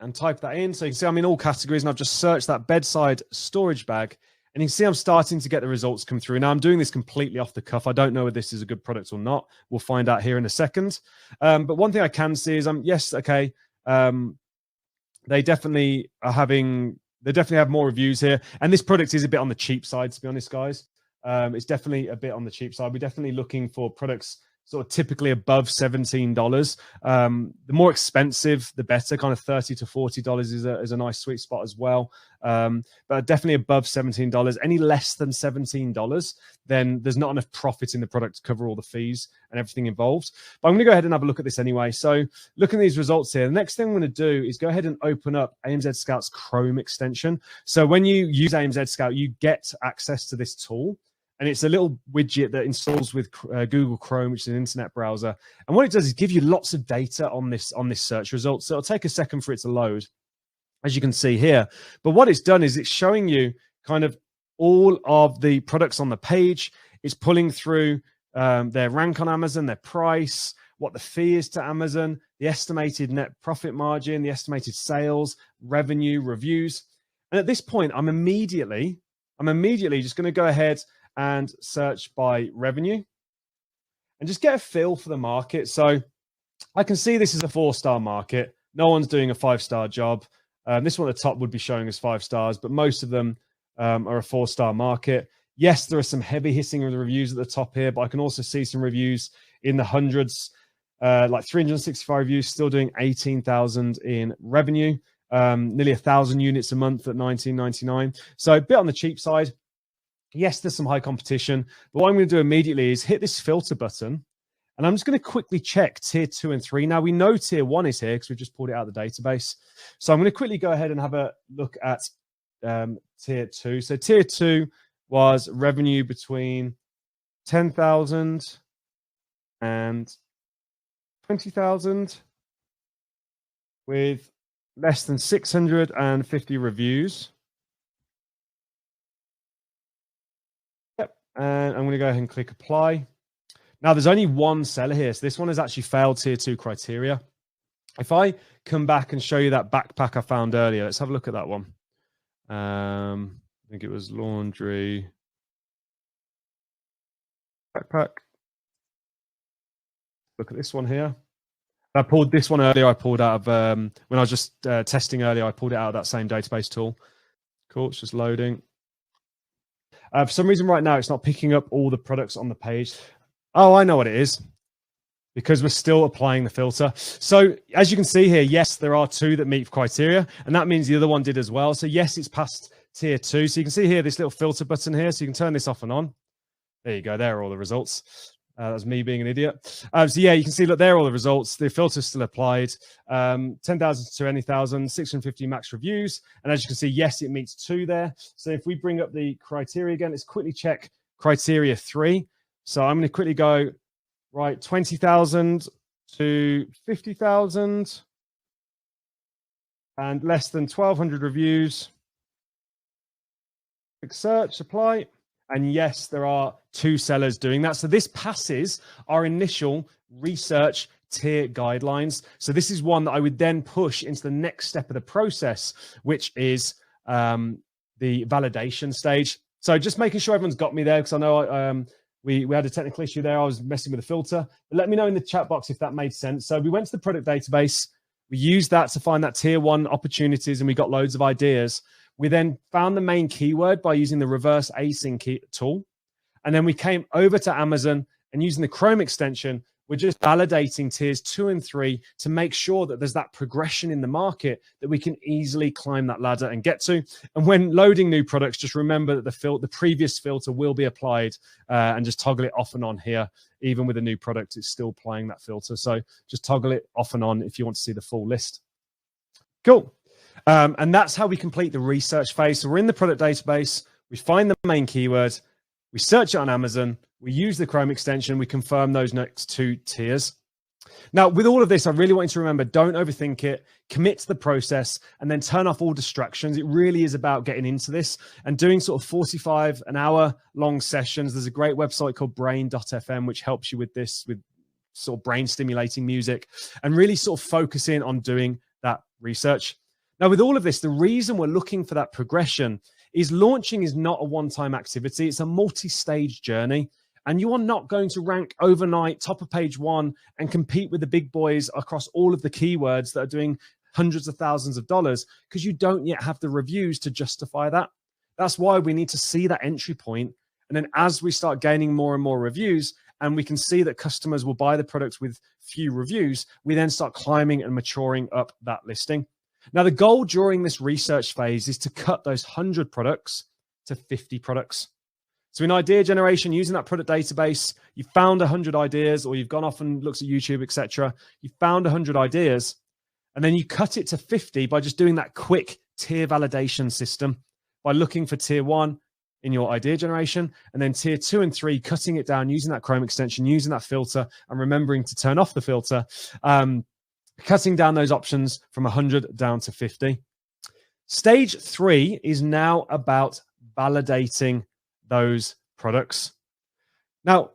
and type that in. So you can see I'm in all categories, and I've just searched that bedside storage bag. And you can see I'm starting to get the results come through. Now, I'm doing this completely off the cuff. I don't know whether this is a good product or not. We'll find out here in a second. But one thing I can see is, yes, okay, they definitely have more reviews here. And this product is a bit on the cheap side, to be honest, guys. It's definitely a bit on the cheap side. We're definitely looking for products sort of typically above $17. The more expensive, the better. Kind of $30 to $40 is a nice sweet spot as well. But definitely above $17. Any less than $17, then there's not enough profit in the product to cover all the fees and everything involved. But I'm going to go ahead and have a look at this anyway. So looking at these results here, the next thing I'm going to do is go ahead and open up AMZScout's Chrome extension. So when you use AMZScout, you get access to this tool. And it's a little widget that installs with Google Chrome, which is an internet browser. And what it does is give you lots of data on this search result. So it'll take a second for it to load, as you can see here. But what it's done is it's showing you kind of all of the products on the page. It's pulling through their rank on Amazon, their price, what the fee is to Amazon, the estimated net profit margin, the estimated sales, revenue, reviews. And at this point, I'm immediately just going to go ahead and search by revenue and just get a feel for the market. So I can see this is a 4-star market. No one's doing a 5-star job. This one at the top would be showing us 5 stars, but most of them are a 4-star market. Yes, there are some heavy hitting of the reviews at the top here, but I can also see some reviews in the hundreds, like 365 reviews, still doing 18,000 in revenue, nearly 1,000 units a month at $19.99. So a bit on the cheap side. Yes, there's some high competition, but what I'm going to do immediately is hit this filter button, and I'm just going to quickly check tier 2 and 3. Now, we know tier 1 is here because we just pulled it out of the database. So I'm going to quickly go ahead and have a look at tier 2. So tier 2 was revenue between 10,000 and 20,000 with less than 650 reviews. And I'm going to go ahead and click apply. Now, there's only one seller here. So this one has actually failed tier 2 criteria. If I come back and show you that backpack I found earlier, let's have a look at that one. I think it was laundry backpack. Look at this one here. I pulled this one earlier. I pulled out of, when I was just testing earlier, I pulled it out of that same database tool. Cool, it's just loading. For some reason right now, it's not picking up all the products on the page. Oh, I know what it is. Because we're still applying the filter. So as you can see here, yes, there are 2 that meet criteria, and that means the other one did as well. So yes, it's past tier 2. So you can see here, this little filter button here, so you can turn this off and on. There you go, there are all the results. That was me being an idiot. So yeah, you can see, look, there are all the results. The filter's still applied. 10,000 to 20,000, 650 max reviews. And as you can see, yes, it meets 2 there. So if we bring up the criteria again, let's quickly check criteria 3. So I'm going to quickly go, right, 20,000 to 50,000 and less than 1,200 reviews. Click search, apply. And yes, there are 2 sellers doing that. So this passes our initial research tier guidelines. So this is one that I would then push into the next step of the process, which is the validation stage. So just making sure everyone's got me there, because I know we had a technical issue there. I was messing with the filter. But let me know in the chat box if that made sense. So we went to the product database. We used that to find that tier 1 opportunities, and we got loads of ideas. We then found the main keyword by using the reverse ASIN tool. And then we came over to Amazon, and using the Chrome extension, we're just validating tiers 2 and 3 to make sure that there's that progression in the market that we can easily climb that ladder and get to. And when loading new products, just remember that the previous filter will be applied, and just toggle it off and on here. Even with a new product, it's still applying that filter. So just toggle it off and on if you want to see the full list. Cool. And that's how we complete the research phase. So we're in the product database, we find the main keyword, we search it on Amazon, we use the Chrome extension, we confirm those next 2 tiers. Now, with all of this, I really want you to remember, don't overthink it, commit to the process, and then turn off all distractions. It really is about getting into this and doing sort of 45 an hour long sessions. There's a great website called brain.fm, which helps you with this, with sort of brain stimulating music, and really sort of focusing on doing that research. Now, with all of this, the reason we're looking for that progression is launching is not a one-time activity. It's a multi-stage journey. And you are not going to rank overnight, top of page one, and compete with the big boys across all of the keywords that are doing hundreds of thousands of dollars, because you don't yet have the reviews to justify that. That's why we need to see that entry point. And then as we start gaining more and more reviews, and we can see that customers will buy the product with few reviews, we then start climbing and maturing up that listing. Now, the goal during this research phase is to cut those 100 products to 50 products. So in idea generation, using that product database, you found 100 ideas, or you've gone off and looked at YouTube, etc. You found 100 ideas, and then you cut it to 50 by just doing that quick tier validation system, by looking for tier 1 in your idea generation, and then tier 2 and 3, cutting it down, using that Chrome extension, using that filter, and remembering to turn off the filter, cutting down those options from 100 down to 50. Stage 3 is now about validating those products. Now,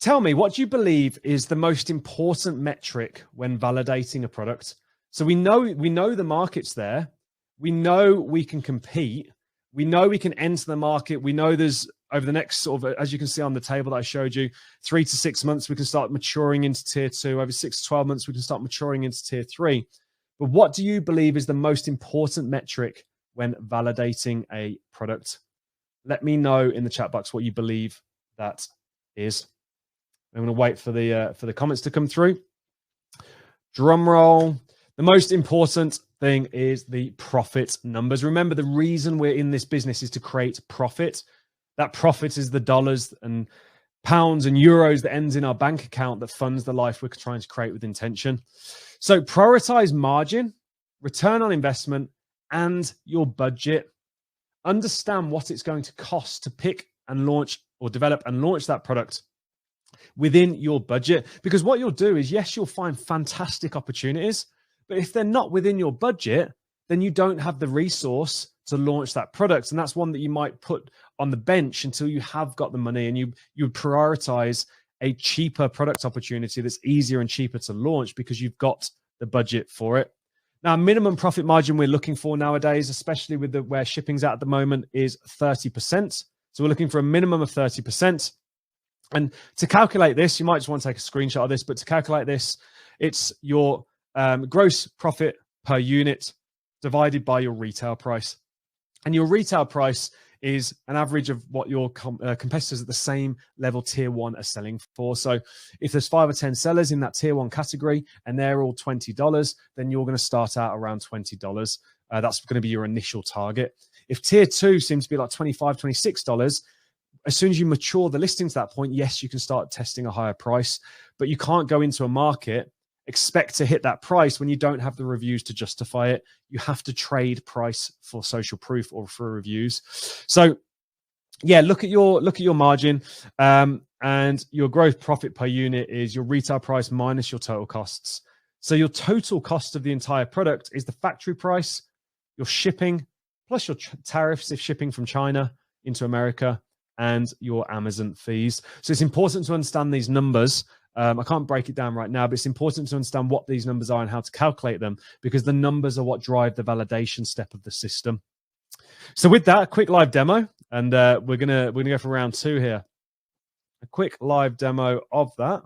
tell me, what do you believe is the most important metric when validating a product? So we know the market's there. We know we can compete. We know we can enter the market. We know there's, over the next sort of, as you can see on the table that I showed you, 3 to 6 months, we can start maturing into tier 2. Over 6 to 12 months, we can start maturing into tier 3. But what do you believe is the most important metric when validating a product? Let me know in the chat box what you believe that is. I'm going to wait for the comments to come through. Drum roll. The most important thing is the profit numbers. Remember, the reason we're in this business is to create profit. That profit is the dollars and pounds and euros that ends in our bank account that funds the life we're trying to create with intention. So prioritize margin, return on investment, and your budget. Understand what it's going to cost to pick and launch, or develop and launch that product within your budget. Because what you'll do is, yes, you'll find fantastic opportunities, but if they're not within your budget, then you don't have the resource to launch that product. And that's one that you might put on the bench until you have got the money, and you prioritize a cheaper product opportunity that's easier and cheaper to launch because you've got the budget for it. Now, minimum profit margin we're looking for nowadays, especially with where shipping's at the moment, is 30%. So we're looking for a minimum of 30%. And to calculate this, you might just want to take a screenshot of this, but to calculate this, it's your gross profit per unit divided by your retail price. And your retail price is an average of what your competitors at the same level tier 1 are selling for. So if there's 5 or 10 sellers in that tier 1 category and they're all $20, then you're going to start out around $20. That's going to be your initial target. If tier 2 seems to be like $25, $26, as soon as you mature the listing to that point, yes, you can start testing a higher price, but you can't go into a market, expect to hit that price when you don't have the reviews to justify it. You have to trade price for social proof or for reviews. So yeah, look at your margin, and your gross profit per unit is your retail price minus your total costs. So your total cost of the entire product is the factory price, your shipping, plus your tariffs if shipping from China into America, and your Amazon fees. So it's important to understand these numbers. I can't break it down right now, but it's important to understand what these numbers are and how to calculate them, because the numbers are what drive the validation step of the system. So with that, a quick live demo, and we're gonna go for round 2 here. A quick live demo of that.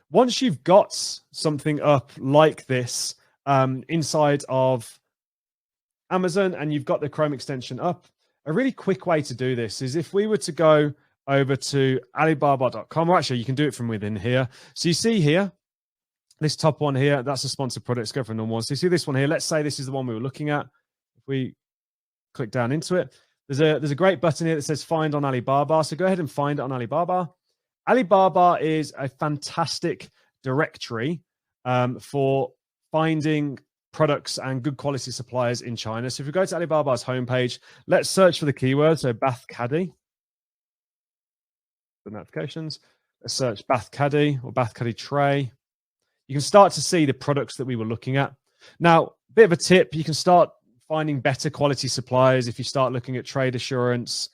Once you've got something up like this inside of Amazon and you've got the Chrome extension up, a really quick way to do this is if we were to go over to Alibaba.com, or actually you can do it from within here. So you see here, this top one here, that's a sponsored product. Let's go for a normal one. So you see this one here. Let's say this is the one we were looking at. If we click down into it, there's a great button here that says find on Alibaba. So go ahead and find it on Alibaba. Alibaba is a fantastic directory for finding products and good quality suppliers in China. So if we go to Alibaba's homepage, let's search for the keyword. So bath caddy. The notifications. Let's search bath caddy or bath caddy tray. You can start to see the products that we were looking at. Now, a bit of a tip, you can start finding better quality suppliers if you start looking at trade assurance,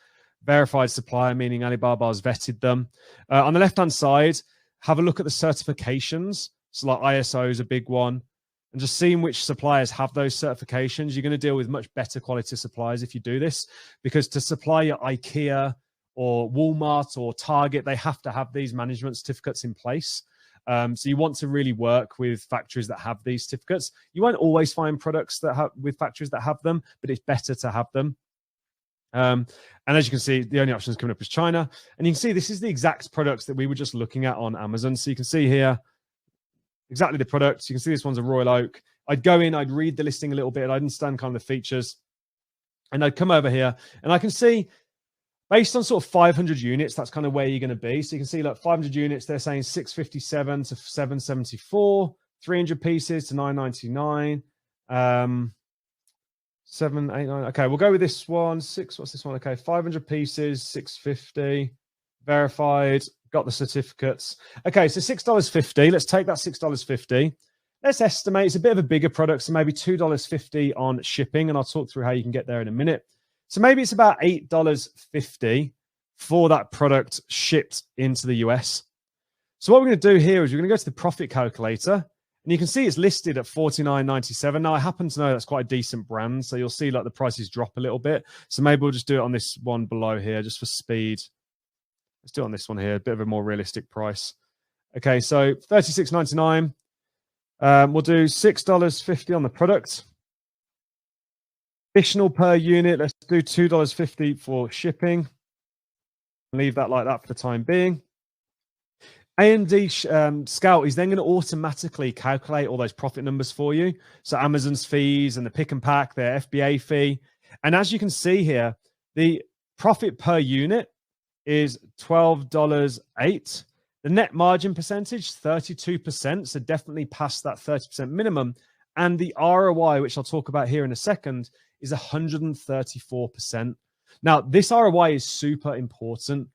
verified supplier, meaning Alibaba's vetted them. On the left-hand side, have a look at the certifications. So like ISO is a big one. and just seeing which suppliers have those certifications. You're going to deal with much better quality suppliers if you do this, because to supply your IKEA or Walmart or Target, they have to have these management certificates in place. So you want to really work with factories that have these certificates. You won't always find products that have with factories that have them, but it's better to have them. And as you can see, the only options coming up is China. And you can see this is the exact products that we were just looking at on Amazon. So you can see here exactly the products. You can see this one's a Royal Oak. I'd go in, I'd read the listing a little bit, I'd understand kind of the features, and I'd come over here and I can see based on sort of 500 units, that's kind of where you're going to be. So you can see like 500 units, they're saying 657 to 774, 300 pieces to 999, 789. Okay, we'll go with this one. What's this one? Okay, 500 pieces, 650, verified, got the certificates. Okay, so $6.50. Let's take that $6.50. Let's estimate it's a bit of a bigger product, so maybe $2.50 on shipping, and I'll talk through how you can get there in a minute. So maybe it's about $8.50 for that product shipped into the US. So what we're going to do here is we're going to go to the profit calculator, and you can see it's listed at $49.97. Now, I happen to know that's quite a decent brand, so you'll see like the prices drop a little bit. So maybe we'll just do it on this one below here, just for speed. Let's do it on this one here, a bit of a more realistic price. Okay, so $36.99. We'll do $6.50 on the product. Additional per unit, let's do $2.50 for shipping. Leave that like that for the time being. AMZScout is then going to automatically calculate all those profit numbers for you. So Amazon's fees and the pick and pack, their FBA fee. And as you can see here, the profit per unit is $12.08. The net margin percentage, 32%. So definitely past that 30% minimum. And the ROI, which I'll talk about here in a second, is 134%. Now, this ROI is super important.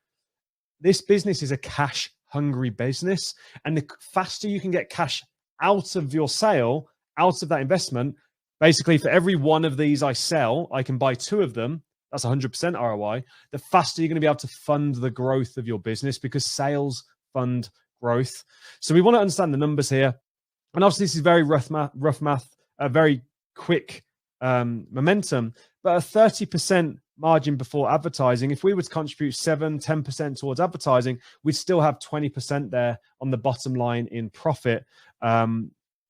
This business is a cash-hungry business, and the faster you can get cash out of your sale, out of that investment, basically for every one of these I sell, I can buy 2 of them. That's 100% ROI. The faster you're going to be able to fund the growth of your business, because sales fund growth. So we want to understand the numbers here. And obviously, this is very rough math, very quick momentum, but a 30% margin before advertising. If we were to contribute 7-10% towards advertising, we'd still have 20% there on the bottom line in profit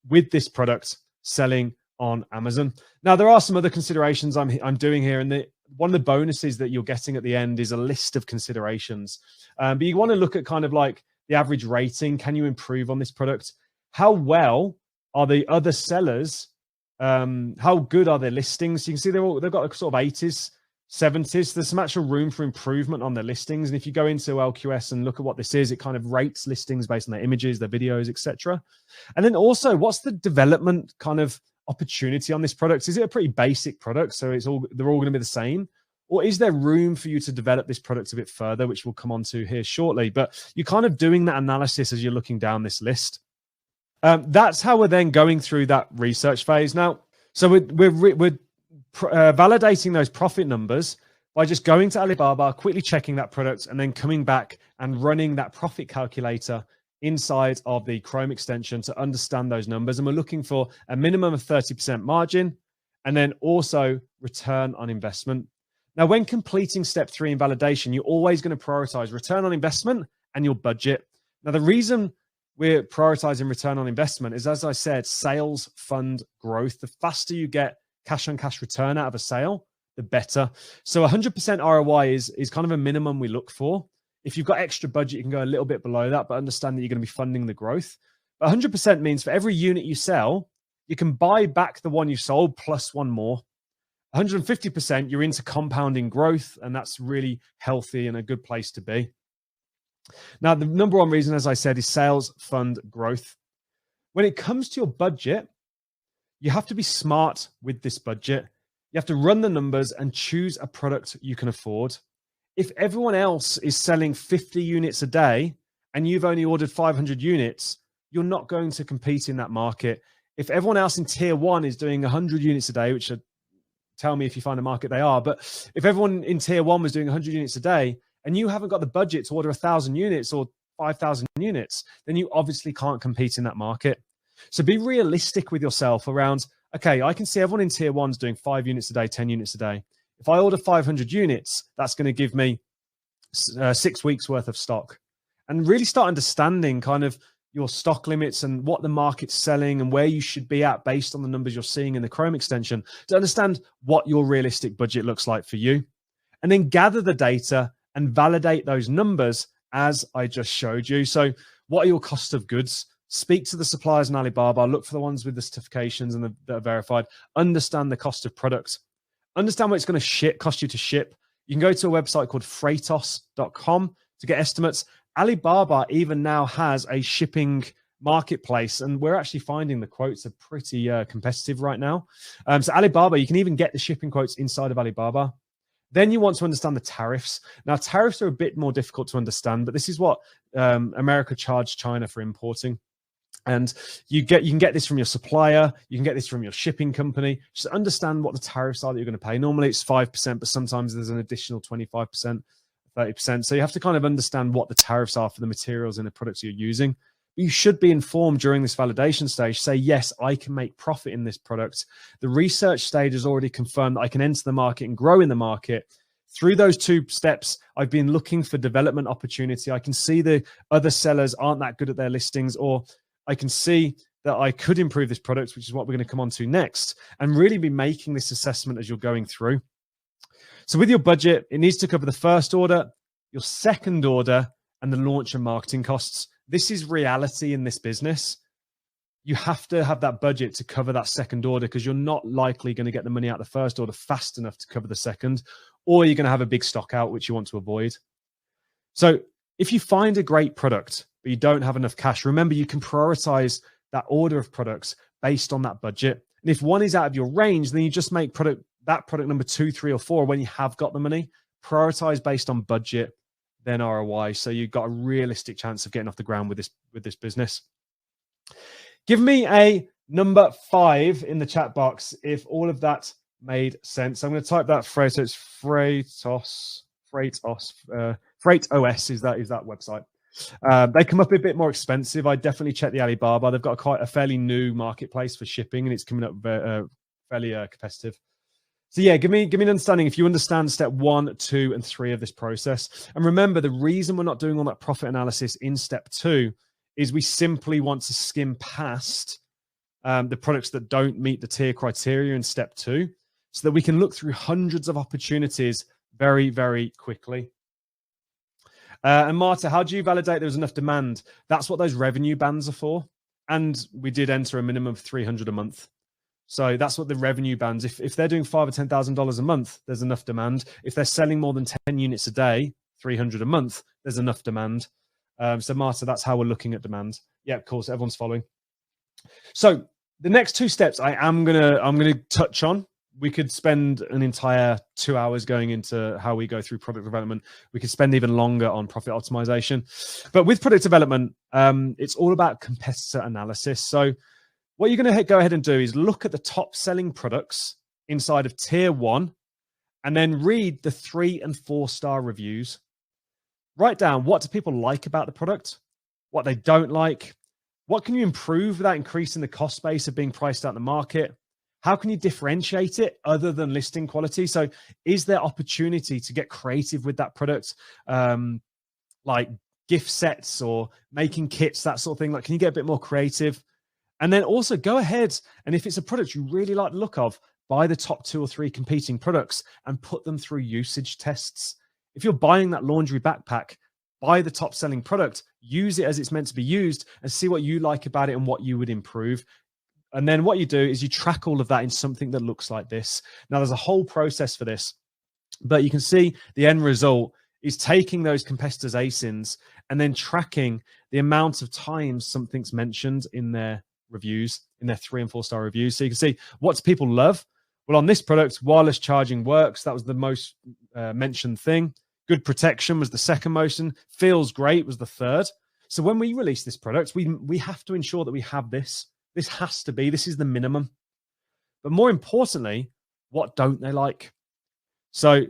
with this product selling on Amazon. Now, there are some other considerations I'm doing here, and one of the bonuses that you're getting at the end is a list of considerations. But you want to look at kind of like the average rating. Can you improve on this product? How well are the other sellers? How good are their listings? You can see they've got a sort of 80s, 70s. There's some actual room for improvement on their listings. And if you go into LQS and look at what this is, it kind of rates listings based on their images, their videos, etc. And then also, what's the development kind of opportunity on this product? Is it a pretty basic product, so they're all going to be the same? Or is there room for you to develop this product a bit further, which we'll come on to here shortly? But you're kind of doing that analysis as you're looking down this list. That's how we're then going through that research phase now. So we're validating those profit numbers by just going to Alibaba, quickly checking that product, and then coming back and running that profit calculator inside of the Chrome extension to understand those numbers. And we're looking for a minimum of 30% margin, and then also return on investment. Now, when completing step 3 in validation, you're always going to prioritize return on investment and your budget. Now, the reason we're prioritizing return on investment is, as I said, sales fund growth. The faster you get cash on cash return out of a sale, the better. So 100% ROI is kind of a minimum we look for. If you've got extra budget, you can go a little bit below that, but understand that you're going to be funding the growth. But 100% means for every unit you sell, you can buy back the one you sold plus one more. 150%, you're into compounding growth, and that's really healthy and a good place to be. Now, the number one reason, as I said, is sales fund growth. When it comes to your budget, you have to be smart with this budget. You have to run the numbers and choose a product you can afford. If everyone else is selling 50 units a day and you've only ordered 500 units, you're not going to compete in that market. If everyone else in tier 1 is doing 100 units a day, which tell me if you find a market they are, but if everyone in tier 1 was doing 100 units a day and you haven't got the budget to order 1,000 units or 5,000 units, then you obviously can't compete in that market. So be realistic with yourself around, okay, I can see everyone in tier one's doing 5 units a day, 10 units a day. If I order 500 units, that's going to give me 6 weeks worth of stock. And really start understanding kind of your stock limits and what the market's selling and where you should be at based on the numbers you're seeing in the Chrome extension to understand what your realistic budget looks like for you. And then gather the data and validate those numbers as I just showed you. So what are your cost of goods? Speak to the suppliers in Alibaba, look for the ones with the certifications and that are verified, understand the cost of products, understand what it's going to cost you to ship. You can go to a website called freightos.com to get estimates. Alibaba even now has a shipping marketplace, and we're actually finding the quotes are pretty competitive right now. So Alibaba, you can even get the shipping quotes inside of Alibaba. Then you want to understand the tariffs. Now, tariffs are a bit more difficult to understand, but this is what America charged China for importing. And you can get this from your supplier, you can get this from your shipping company. Just understand what the tariffs are that you're going to pay. Normally it's 5%, but sometimes there's an additional 25%, 30%. So you have to kind of understand what the tariffs are for the materials and the products you're using. You should be informed during this validation stage. Say, yes, I can make profit in this product. The research stage has already confirmed that I can enter the market and grow in the market. Through those 2 steps, I've been looking for development opportunity. I can see the other sellers aren't that good at their listings, or I can see that I could improve this product, which is what we're going to come on to next, and really be making this assessment as you're going through. So with your budget, it needs to cover the first order, your second order, and the launch and marketing costs. This is reality in this business. You have to have that budget to cover that second order because you're not likely going to get the money out of the first order fast enough to cover the second, or you're going to have a big stock out, which you want to avoid. So if you find a great product, but you don't have enough cash, remember you can prioritize that order of products based on that budget. And if one is out of your range, then you just make that product number 2, 3, or 4 when you have got the money. Prioritize based on budget, then ROI. So you've got a realistic chance of getting off the ground with this business. Give me a number 5 in the chat box if all of that made sense. I'm going to type that phrase. So it's Freightos is that website. They come up a bit more expensive. I definitely check the Alibaba. They've got quite a fairly new marketplace for shipping, and it's coming up fairly competitive. So yeah, give me an understanding if you understand step 1, 2, and 3 of this process. And remember, the reason we're not doing all that profit analysis in step 2 is we simply want to skim past the products that don't meet the tier criteria in step 2, so that we can look through hundreds of opportunities very, very quickly. And Marta, how do you validate there's enough demand? That's what those revenue bands are for. And we did enter a minimum of 300 a month. So that's what the revenue bands, if they're doing $5,000 or $10,000 a month, there's enough demand. If they're selling more than 10 units a day, 300 a month, there's enough demand. So Marta, that's how we're looking at demand. Yeah, of course, everyone's following. So the next 2 steps I'm gonna touch on. We could spend an entire 2 hours going into how we go through product development. We could spend even longer on profit optimization. But with product development, it's all about competitor analysis. So what you're going to go ahead and do is look at the top selling products inside of tier 1 and then read the 3 and 4 star reviews. Write down what do people like about the product, what they don't like, what can you improve without increasing the cost base of being priced out in the market. How can you differentiate it other than listing quality? So is there opportunity to get creative with that product? Like gift sets or making kits, that sort of thing. Like, can you get a bit more creative? And then also go ahead, and if it's a product you really like the look of, buy the top 2 or 3 competing products and put them through usage tests. If you're buying that laundry backpack, buy the top selling product, use it as it's meant to be used, and see what you like about it and what you would improve. And then what you do is you track all of that in something that looks like this. Now, there's a whole process for this, but you can see the end result is taking those competitors' ASINs and then tracking the amount of times something's mentioned in their reviews, in their 3 and 4 star reviews. So you can see, what do people love? Well, on this product, wireless charging works. That was the most mentioned thing. Good protection was the second most. Feels great was the third. So when we release this product, we have to ensure that we have this. This has to be, this is the minimum. But more importantly, what don't they like? So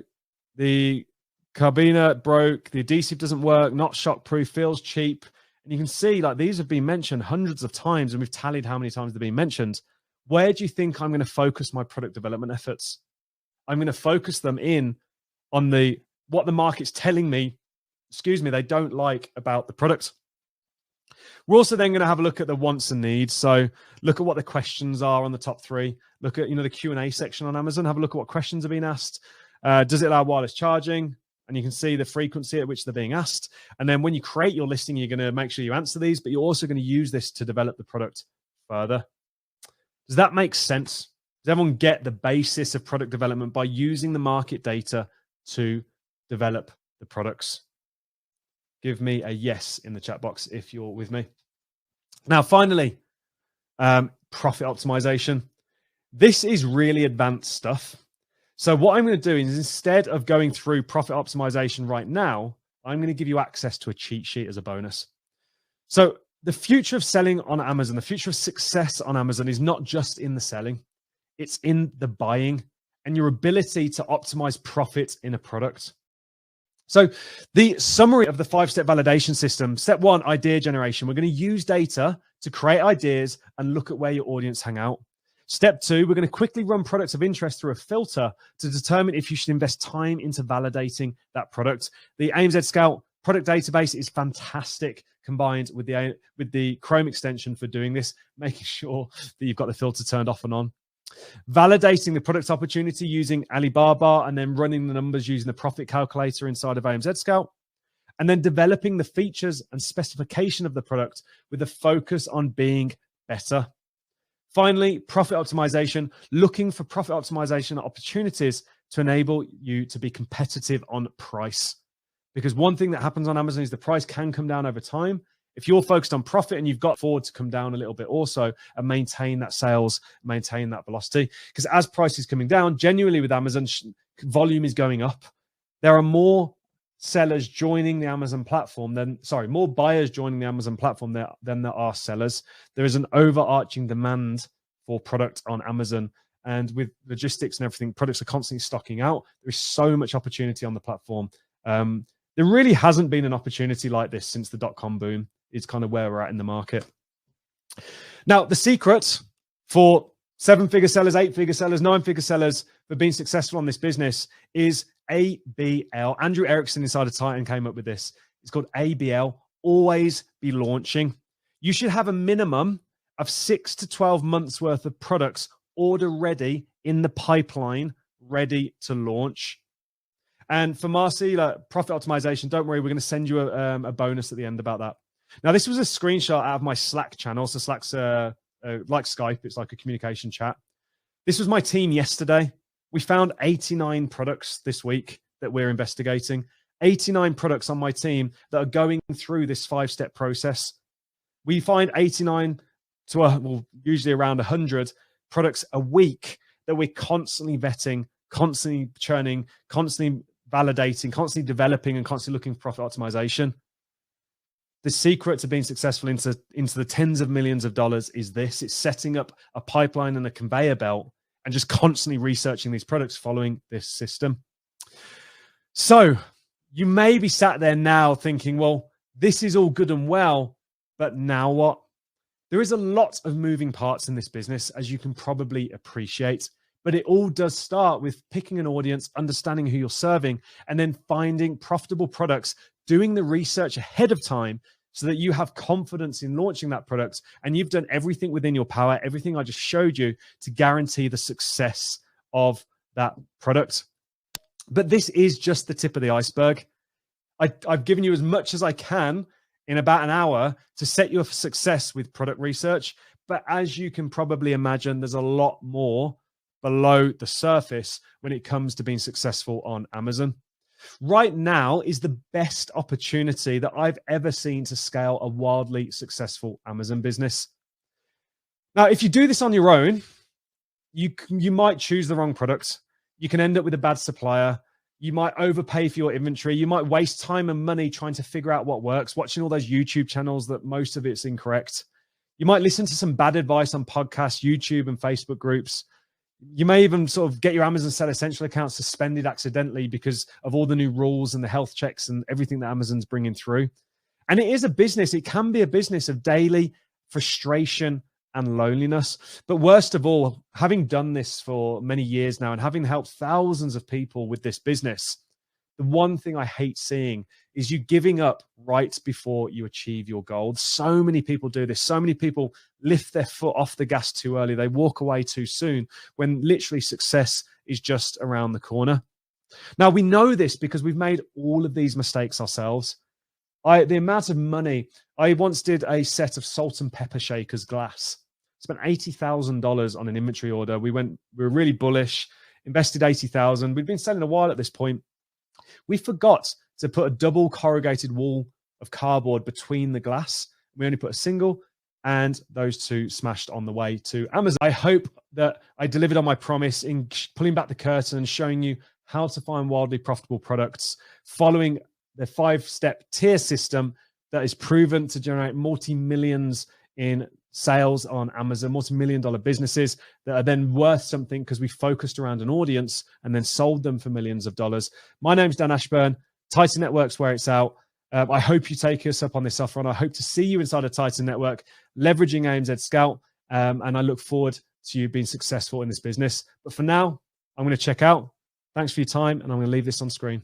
the carabiner broke, the adhesive doesn't work, not shockproof, feels cheap, And you can see like these have been mentioned hundreds of times, and we've tallied how many times they've been mentioned. Where do you think I'm going to focus my product development efforts? I'm going to focus them in on what the market's telling me, they don't like about the product. We're also then going to have a look at the wants and needs. So look at what the questions are on the top 3. Look at, the Q&A section on Amazon. Have a look at what questions are being asked. Does it allow wireless charging? And you can see the frequency at which they're being asked. And then when you create your listing, you're going to make sure you answer these, but you're also going to use this to develop the product further. Does that make sense? Does everyone get the basis of product development by using the market data to develop the products? Give me a yes in the chat box if you're with me. Now, finally, profit optimization. This is really advanced stuff. So what I'm going to do is, instead of going through profit optimization right now, I'm going to give you access to a cheat sheet as a bonus. So the future of selling on Amazon, the future of success on Amazon is not just in the selling, it's in the buying and your ability to optimize profit in a product. So the summary of the 5-step validation system: step 1, idea generation. We're going to use data to create ideas and look at where your audience hang out. Step 2, we're going to quickly run products of interest through a filter to determine if you should invest time into validating that product. The AMZScout Product Database is fantastic, combined with the Chrome extension for doing this, making sure that you've got the filter turned off and on. Validating the product opportunity using Alibaba, and then running the numbers using the profit calculator inside of AMZScout. And then developing the features and specification of the product with a focus on being better. Finally, profit optimization, looking for profit optimization opportunities to enable you to be competitive on price. Because one thing that happens on Amazon is the price can come down over time. If you're focused on profit and you've got forward to come down a little bit also and maintain that sales, maintain that velocity. Because as price is coming down, genuinely with Amazon, volume is going up. There are more sellers joining the Amazon platform more buyers joining the Amazon platform than there are sellers. There is an overarching demand for product on Amazon, and with logistics and everything, products are constantly stocking out. There is so much opportunity on the platform. There really hasn't been an opportunity like this since the .com boom. Is kind of where we're at in the market. Now, the secret for 7-figure sellers, 8-figure sellers, 9-figure sellers for being successful on this business is ABL. Andrew Erickson inside of Titan came up with this. It's called ABL, always be launching. You should have a minimum of 6 to 12 months worth of products order ready in the pipeline, ready to launch. And for Marcy, profit optimization, don't worry, we're going to send you a bonus at the end about that. Now, this was a screenshot out of my Slack channel. So Slack's like Skype. It's like a communication chat. This was my team yesterday. We found 89 products this week that we're investigating. 89 products on my team that are going through this 5-step process. We find 89 to usually around 100 products a week that we're constantly vetting, constantly churning, constantly validating, constantly developing, and constantly looking for profit optimization. The secret to being successful into the tens of millions of dollars is this. It's setting up a pipeline and a conveyor belt and just constantly researching these products following this system. So you may be sat there now thinking, well, this is all good and well, but now what? There is a lot of moving parts in this business, as you can probably appreciate, but it all does start with picking an audience, understanding who you're serving, and then finding profitable products, doing the research ahead of time so that you have confidence in launching that product, and you've done everything within your power, everything I just showed you, to guarantee the success of that product. But this is just the tip of the iceberg. I've given you as much as I can in about an hour to set you up for success with product research. But as you can probably imagine, there's a lot more below the surface when it comes to being successful on Amazon. Right now is the best opportunity that I've ever seen to scale a wildly successful Amazon business. Now, if you do this on your own, you might choose the wrong product. You can end up with a bad supplier. You might overpay for your inventory. You might waste time and money trying to figure out what works, watching all those YouTube channels that most of it's incorrect. You might listen to some bad advice on podcasts, YouTube, and Facebook groups. You may even sort of get your Amazon Seller Essential account suspended accidentally because of all the new rules and the health checks and everything that Amazon's bringing through. And it is a business. It can be a business of daily frustration and loneliness. But worst of all, having done this for many years now and having helped thousands of people with this business, the one thing I hate seeing is you giving up right before you achieve your goal. So many people do this. So many people lift their foot off the gas too early. They walk away too soon when literally success is just around the corner. Now, we know this because we've made all of these mistakes ourselves. The amount of money, I once did a set of salt and pepper shakers glass. Spent $80,000 on an inventory order. We were really bullish, invested $80,000. We'd been selling a while at this point. We forgot to put a double corrugated wall of cardboard between the glass. We only put a single, and those two smashed on the way to Amazon. I hope that I delivered on my promise in pulling back the curtain and showing you how to find wildly profitable products, following the 5-step tier system that is proven to generate multi-millions in sales on Amazon, multi-million-dollar businesses that are then worth something because we focused around an audience and then sold them for millions of dollars. My name's Dan Ashburn. Titan Network's where it's out. I hope you take us up on this offer, and I hope to see you inside a Titan Network, leveraging AMZScout, and I look forward to you being successful in this business. But for now, I'm going to check out. Thanks for your time, and I'm going to leave this on screen.